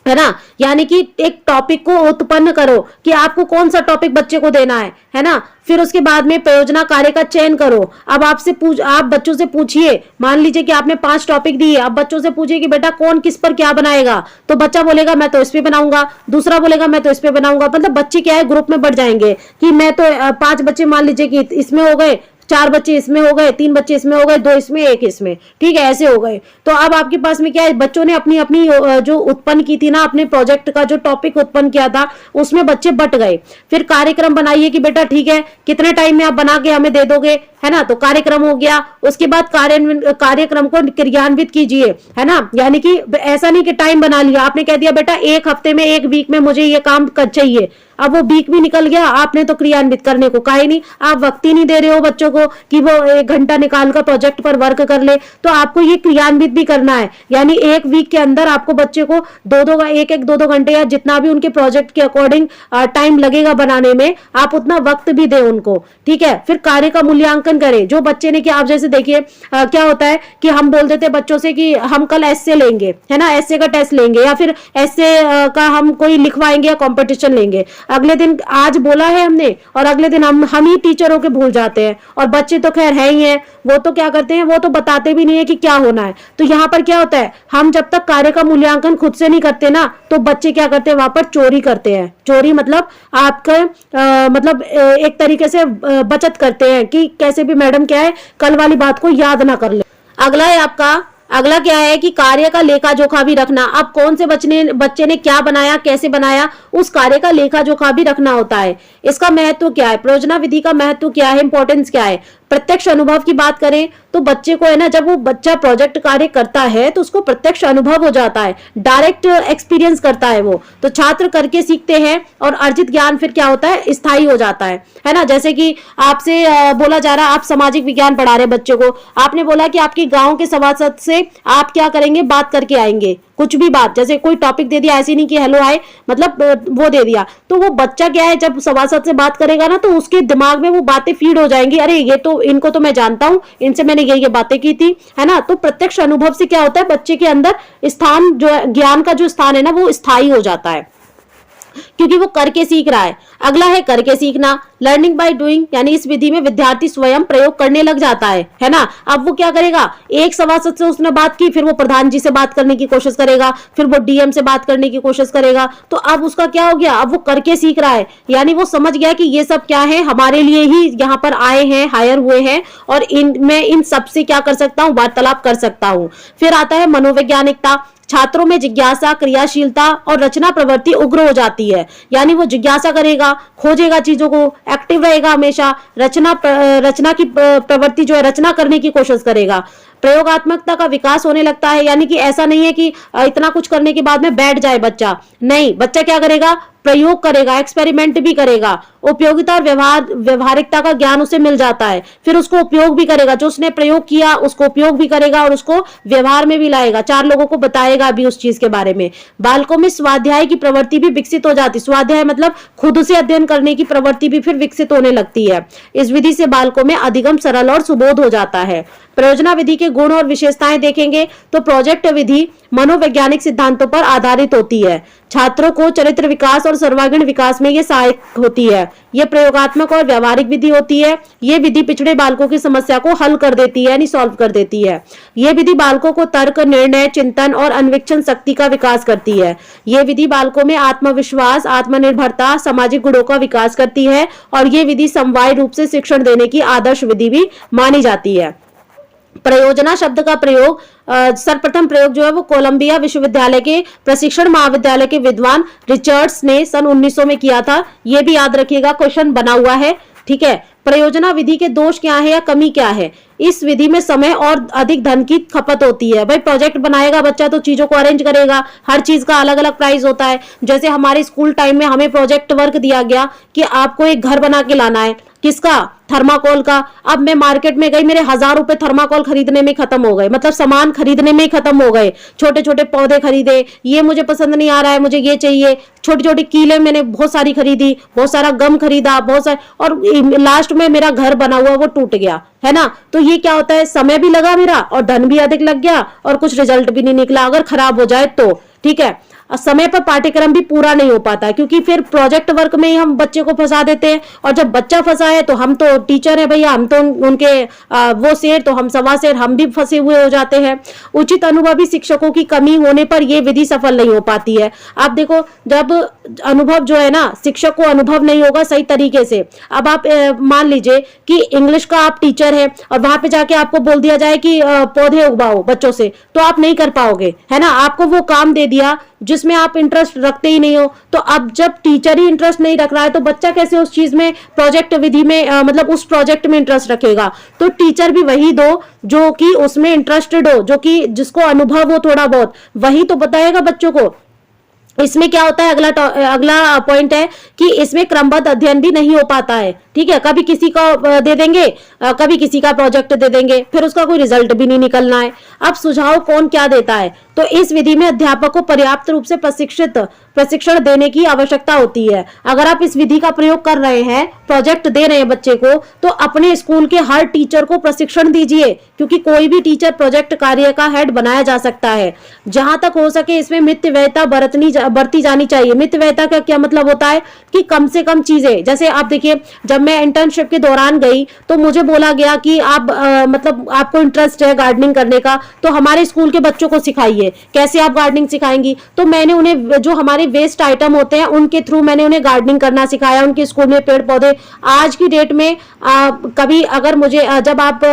है ना, यानी कि एक टॉपिक को उत्पन्न करो कि आपको कौन सा टॉपिक बच्चे को देना है ना। फिर उसके बाद में प्रयोजना कार्य का चयन करो। अब आप बच्चों से पूछिए, मान लीजिए कि आपने 5 टॉपिक दिए, अब बच्चों से पूछिए कि बेटा कौन किस पर क्या बनाएगा, तो बच्चा बोलेगा मैं तो इस पे बनाऊंगा, दूसरा बोलेगा मैं तो इस पे बनाऊंगा। मतलब बच्चे क्या है, ग्रुप में बढ़ जाएंगे कि मैं तो 5 बच्चे मान लीजिए कि इसमें हो गए, 4 बच्चे इसमें हो गए, 3 बच्चे इसमें हो गए, 2 इसमें, 1 इसमें। ठीक है, ऐसे हो गए। तो अब आपके पास में क्या है, बच्चों ने अपनी अपनी जो उत्पन्न की थी ना, अपने प्रोजेक्ट का जो टॉपिक उत्पन्न किया था उसमें बच्चे बट गए। फिर कार्यक्रम बनाइए कि बेटा ठीक है कितने टाइम में आप बना के हमें दे दोगे, है ना। तो कार्यक्रम हो गया। उसके बाद कार्यक्रम को क्रियान्वित कीजिए, है ना। यानी कि ऐसा नहीं कि टाइम बना लिया, आपने कह दिया बेटा 1 हफ्ते में 1 वीक में मुझे ये काम चाहिए, अब वो वीक भी निकल गया, आपने तो क्रियान्वित करने को कहा ही नहीं। आप वक्त ही नहीं दे रहे हो बच्चों को कि वो 1 घंटा निकाल कर प्रोजेक्ट पर वर्क कर ले। तो आपको ये क्रियान्वित भी करना है, यानी 1 वीक के अंदर आपको बच्चे को 2-2 घंटे या जितना भी उनके प्रोजेक्ट के अकॉर्डिंग टाइम लगेगा बनाने में, आप उतना वक्त भी दे उनको। ठीक है, फिर कार्य का मूल्यांकन मूल्यांकन करें। जो बच्चे ने, कि आप जैसे देखिए क्या होता है कि हम बोल देते बच्चों से कि हम कल एस्से लेंगे, है ना, एस्से का टेस्ट लेंगे, या फिर एस्से का हम कोई लिखवाएंगे या कंपटीशन लेंगे। अगले दिन आज बोला है हमने और अगले दिन हम ही टीचरों के भूल जाते हैं। और बच्चे तो खैर है ही है, वो तो क्या करते हैं, वो तो बताते भी नहीं है कि क्या होना है। तो यहाँ पर क्या होता है, हम जब तक कार्य का मूल्यांकन खुद से नहीं करते ना, तो बच्चे क्या करते हैं, वहां पर चोरी करते हैं। चोरी मतलब आपका मतलब एक तरीके से बचत करते हैं कि कैसे भी मैडम क्या है कल वाली बात को याद ना कर ले। अगला है आपका, अगला क्या है कि कार्य का लेखा जोखा भी रखना। अब कौन से बच्चे ने क्या बनाया, कैसे बनाया, उस कार्य का लेखा जोखा भी रखना होता है। इसका महत्व क्या है, प्रयोजना विधि का महत्व क्या है, इंपॉर्टेंस क्या है। प्रत्यक्ष अनुभव की बात करें तो बच्चे को है ना, जब वो बच्चा प्रोजेक्ट कार्य करता है तो उसको प्रत्यक्ष अनुभव हो जाता है, डायरेक्ट एक्सपीरियंस करता है वो। तो छात्र करके सीखते हैं और अर्जित ज्ञान फिर क्या होता है, स्थायी हो जाता है ना। जैसे कि आपसे बोला जा रहा है, आप सामाजिक विज्ञान पढ़ा रहे बच्चे को, आपने बोला कि आपके गांव के सभासद से आप क्या करेंगे, बात करके आएंगे। कुछ भी बात, जैसे कोई टॉपिक दे दिया, ऐसे नहीं कि हेलो हाय, मतलब वो दे दिया, तो वो बच्चा क्या है, जब सभासद से बात करेगा ना, तो उसके दिमाग में वो बातें फीड हो जाएंगी, अरे ये तो इनको तो मैं जानता हूं, इनसे मैंने ये बातें की थी, है ना। तो प्रत्यक्ष अनुभव से क्या होता है, बच्चे के अंदर स्थान जो ज्ञान का जो स्थान है ना, वो स्थायी हो जाता है, क्योंकि वो करके सीख रहा है। अगला है करके सीखना, लर्निंग बाय डूइंग, यानी इस विधि में विद्यार्थी स्वयं प्रयोग करने लग जाता है ना। अब वो क्या करेगा, एक सभासद से उसने बात की, फिर वो प्रधान जी से बात करने की कोशिश करेगा, फिर वो डीएम से बात करने की कोशिश करेगा। तो अब उसका क्या हो गया, अब वो करके सीख रहा है, यानी वो समझ गया कि ये सब क्या है, हमारे लिए ही यहाँ पर आए हैं, हायर हुए हैं, और मैं इन सब से क्या कर सकता हूँ, वार्तालाप कर सकता हूँ। फिर आता है मनोवैज्ञानिकता, छात्रों में जिज्ञासा, क्रियाशीलता और रचना प्रवृत्ति उग्र हो जाती है, यानी वो जिज्ञासा करेगा, खोजेगा चीजों को, एक्टिव रहेगा हमेशा, रचना की प्रवृत्ति जो है, रचना करने की कोशिश करेगा। प्रयोगात्मकता का विकास होने लगता है, यानी कि ऐसा नहीं है कि इतना कुछ करने के बाद में बैठ जाए बच्चा, नहीं, बच्चा क्या करेगा, प्रयोग करेगा, एक्सपेरिमेंट भी करेगा। उपयोगिता और व्यवहारिकता का ज्ञान उसे मिल जाता है, फिर उसको उपयोग भी करेगा, जो उसने प्रयोग किया उसको उपयोग भी करेगा और उसको व्यवहार में भी लाएगा, 4 लोगों को बताएगा भी उस चीज के बारे में। बालकों में स्वाध्याय की प्रवृत्ति भी विकसित हो जाती, स्वाध्याय मतलब खुद से अध्ययन करने की प्रवृत्ति भी फिर विकसित होने लगती है। इस विधि से बालकों में अधिगम सरल और सुबोध हो जाता है। प्रयोजना विधि के गुण और विशेषताएं देखेंगे तो प्रोजेक्ट विधि मनोवैज्ञानिक सिद्धांतों पर आधारित होती है, छात्रों को चरित्र विकास और सर्वांगीण विकास में ये सहायक होती है। ये प्रयोगात्मक और व्यवहारिक विधि होती है। ये विधि पिछड़े बालकों की समस्या को हल कर देती है, यानी सॉल्व कर देती है। ये विधि बालकों को तर्क, निर्णय, चिंतन और अन्वेषण शक्ति का विकास करती है। ये विधि बालकों में आत्मविश्वास, आत्मनिर्भरता, सामाजिक गुणों का विकास करती है, और ये विधि समवाय रूप से शिक्षण देने की आदर्श विधि भी मानी जाती है। प्रयोजना शब्द का प्रयोग सर्वप्रथम प्रयोग जो है वो कोलंबिया विश्वविद्यालय के प्रशिक्षण महाविद्यालय के विद्वान रिचर्ड्स ने सन 1900 में किया था। ये भी याद रखिएगा, क्वेश्चन बना हुआ है, ठीक है। प्रयोजना विधि के दोष क्या है या कमी क्या है, इस विधि में समय और अधिक धन की खपत होती है। भाई प्रोजेक्ट बनाएगा बच्चा तो चीजों को अरेंज करेगा, हर चीज का अलग अलग प्राइस होता है। जैसे हमारे स्कूल टाइम में हमें प्रोजेक्ट वर्क दिया गया कि आपको एक घर बना के लाना है, किसका, थर्माकोल का। अब मैं मार्केट में गई, मेरे 1000 रुपए थर्माकोल खरीदने में खत्म हो गए, मतलब सामान खरीदने में ही खत्म हो गए। छोटे छोटे पौधे खरीदे, ये मुझे पसंद नहीं आ रहा है, मुझे ये चाहिए। छोटी छोटी कीलें मैंने बहुत सारी खरीदी, बहुत सारा गम खरीदा, बहुत सारा, और लास्ट में मेरा घर बना हुआ वो टूट गया, है ना। तो ये क्या होता है, समय भी लगा मेरा और धन भी अधिक लग गया और कुछ रिजल्ट भी नहीं निकला, अगर खराब हो जाए तो, ठीक है। समय पर पाठ्यक्रम भी पूरा नहीं हो पाता, क्योंकि फिर प्रोजेक्ट वर्क में ही हम बच्चे को फंसा देते हैं, और जब बच्चा फंसा है तो हम तो टीचर है भैया, हम तो उनके वो शेर तो हम सवा शेर, हम भी फंसे हुए हो जाते हैं। उचित अनुभवी शिक्षकों की कमी होने पर यह विधि सफल नहीं हो पाती है। आप देखो, जब अनुभव जो है ना, शिक्षक को अनुभव नहीं होगा सही तरीके से। अब आप मान लीजिए कि इंग्लिश का आप टीचर है और वहां पे जाके आपको बोल दिया जाए कि पौधे उगाओ बच्चों से, तो आप नहीं कर पाओगे, है ना। आपको वो काम दे दिया जिसमें आप इंटरेस्ट रखते ही नहीं हो, तो अब जब टीचर ही इंटरेस्ट नहीं रख रहा है तो बच्चा कैसे उस चीज में, प्रोजेक्ट विधि में मतलब उस प्रोजेक्ट में इंटरेस्ट रखेगा। तो टीचर भी वही दो जो कि उसमें इंटरेस्टेड हो, जो कि जिसको अनुभव हो थोड़ा बहुत, वही तो बताएगा बच्चों को। इसमें क्या होता है, अगला पॉइंट है कि इसमें क्रमबद्ध अध्ययन भी नहीं हो पाता है। ठीक है, कभी किसी का दे देंगे, कभी किसी का प्रोजेक्ट दे देंगे, फिर उसका कोई रिजल्ट भी नहीं निकलना है। अब सुझाव कौन क्या देता है, तो इस विधि में अध्यापक को पर्याप्त रूप से प्रशिक्षण देने की आवश्यकता होती है। अगर आप इस विधि का प्रयोग कर रहे हैं, प्रोजेक्ट दे रहे हैं बच्चे को, तो अपने स्कूल के हर टीचर को प्रशिक्षण दीजिए, क्योंकि कोई भी टीचर प्रोजेक्ट कार्य का हेड बनाया जा सकता है। जहां तक हो सके इसमें मितव्ययिता बरती जानी चाहिए। मितव्ययिता का क्या मतलब होता है कि कम से कम चीजें, जैसे आप देखिए, जब मैं इंटर्नशिप के दौरान गई तो मुझे बोला गया कि आप मतलब आपको इंटरेस्ट है गार्डनिंग करने का, तो हमारे स्कूल के बच्चों को सिखाइए। कैसे आप गार्डनिंग सिखाएंगी, तो मैंने उन्हें जो हमारे वेस्ट आइटम होते हैं उनके थ्रू मैंने उन्हें गार्डनिंग करना सिखाया। उनके स्कूल में पेड़ पौधे, आज की डेट में कभी अगर मुझे जब आप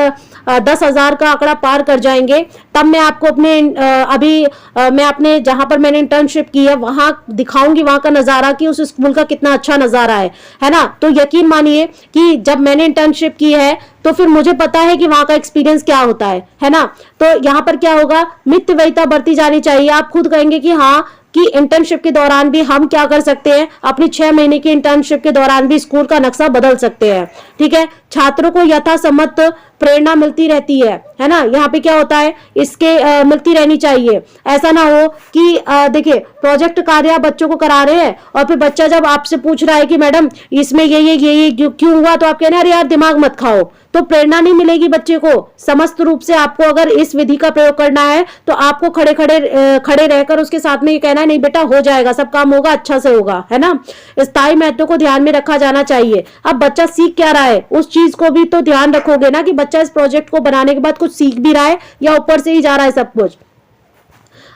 10,000 का आंकड़ा पार कर जाएंगे, तब मैं आपको अपने मैं अपने जहां पर मैंने इंटर्नशिप की है वहां दिखाऊंगी वहां का नजारा कि उस स्कूल का कितना अच्छा नजारा है ना। तो यकीन मानिए कि जब मैंने इंटर्नशिप की है तो फिर मुझे पता है कि वहां का एक्सपीरियंस क्या होता है ना। तो यहां पर क्या होगा, मितव्ययिता बरती जानी चाहिए। आप खुद कहेंगे कि हाँ, कि इंटर्नशिप के दौरान भी हम क्या कर सकते हैं, अपनी 6 महीने की इंटर्नशिप के दौरान भी स्कूल का नक्शा बदल सकते हैं। ठीक है, छात्रों को यथासम्मत प्रेरणा मिलती रहती है ना। यहाँ पे क्या होता है, इसके मिलती रहनी चाहिए। ऐसा ना हो कि देखिए, प्रोजेक्ट कार्य बच्चों को करा रहे हैं और फिर बच्चा जब आपसे पूछ रहा है कि मैडम इसमें ये क्यों हुआ, तो आप कहना अरे यार दिमाग मत खाओ, तो प्रेरणा नहीं मिलेगी बच्चे को। समस्त रूप से आपको अगर इस विधि का प्रयोग करना है तो आपको खड़े रहकर उसके साथ में ये कहना है नहीं बेटा हो जाएगा, सब काम होगा, अच्छा से होगा, है ना। स्थायी महत्व को ध्यान में रखा जाना चाहिए। अब बच्चा सीख क्या रहा है उस चीज को भी तो ध्यान रखोगे ना, कि बच्चा इस प्रोजेक्ट को बनाने के बाद कुछ सीख भी रहा है या ऊपर से ही जा रहा है सब कुछ।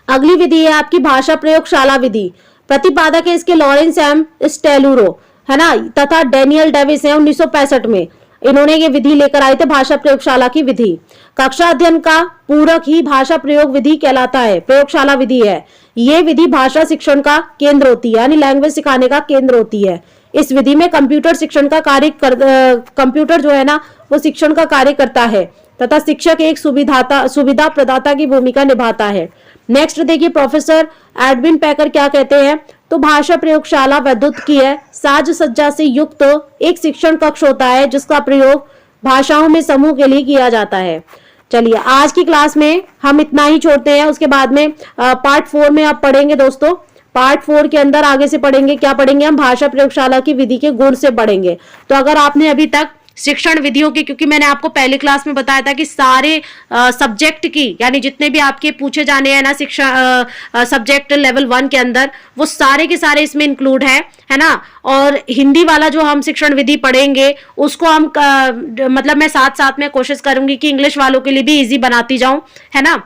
अगली विधि है आपकी भाषा प्रयोगशाला विधि। प्रतिपादक है इसके लॉरेंस एम स्टेलूरो, है ना, तथा डेनियल डेविस है 1965 में। इन्होंने ये विधि लेकर आए थे, भाषा प्रयोगशाला की विधि। कक्षा अध्ययन का पूरक ही भाषा प्रयोग विधि कहलाता है, प्रयोगशाला विधि है। ये विधि भाषा शिक्षण का केंद्र होती है, यानी लैंग्वेज सिखाने का केंद्र होती है। इस विधि में कंप्यूटर शिक्षण का कंप्यूटर जो है ना वो शिक्षण का कार्य करता है तथा शिक्षक एक सुविधा प्रदाता की भूमिका निभाता है। नेक्स्ट देखिए, प्रोफेसर एडविन पैकर क्या कहते हैं, तो भाषा प्रयोगशाला वैद्युत की है, साज सज्जा से युक्त एक शिक्षण कक्ष होता है जिसका प्रयोग भाषाओं में समूह के लिए किया जाता है। चलिए, आज की क्लास में हम इतना ही छोड़ते हैं। उसके बाद में पार्ट 4 में आप पढ़ेंगे दोस्तों। पार्ट 4 के अंदर आगे से पढ़ेंगे, क्या पढ़ेंगे हम, भाषा प्रयोगशाला की विधि के गुण से पढ़ेंगे। तो अगर आपने अभी तक शिक्षण विधियों की, क्योंकि मैंने आपको पहली क्लास में बताया था कि सारे सब्जेक्ट की, यानी जितने भी आपके पूछे जाने हैं ना शिक्षा सब्जेक्ट लेवल 1 के अंदर, वो सारे के सारे इसमें इंक्लूड है ना। और हिंदी वाला जो हम शिक्षण विधि पढ़ेंगे उसको हम मतलब मैं साथ साथ में कोशिश करूंगी कि इंग्लिश वालों के लिए भी इजी बनाती जाऊं, है ना।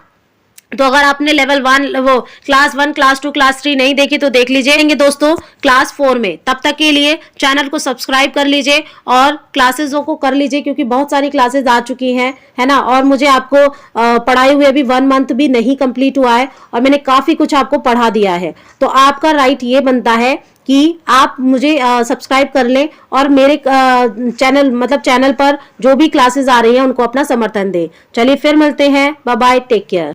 तो अगर आपने लेवल 1 वो क्लास 1 क्लास 2 क्लास 3 नहीं देखी तो देख लीजिए दोस्तों क्लास 4 में। तब तक के लिए चैनल को सब्सक्राइब कर लीजिए और क्लासेसों को कर लीजिए, क्योंकि बहुत सारी क्लासेस आ चुकी हैं, है ना। और मुझे आपको पढ़ाई हुए अभी 1 मंथ भी नहीं कंप्लीट हुआ है और मैंने काफी कुछ आपको पढ़ा दिया है। तो आपका राइट ये बनता है कि आप मुझे सब्सक्राइब कर लें और मेरे चैनल पर जो भी क्लासेस आ रही हैं उनको अपना समर्थन दें। चलिए फिर मिलते हैं, बाय बाय, टेक केयर।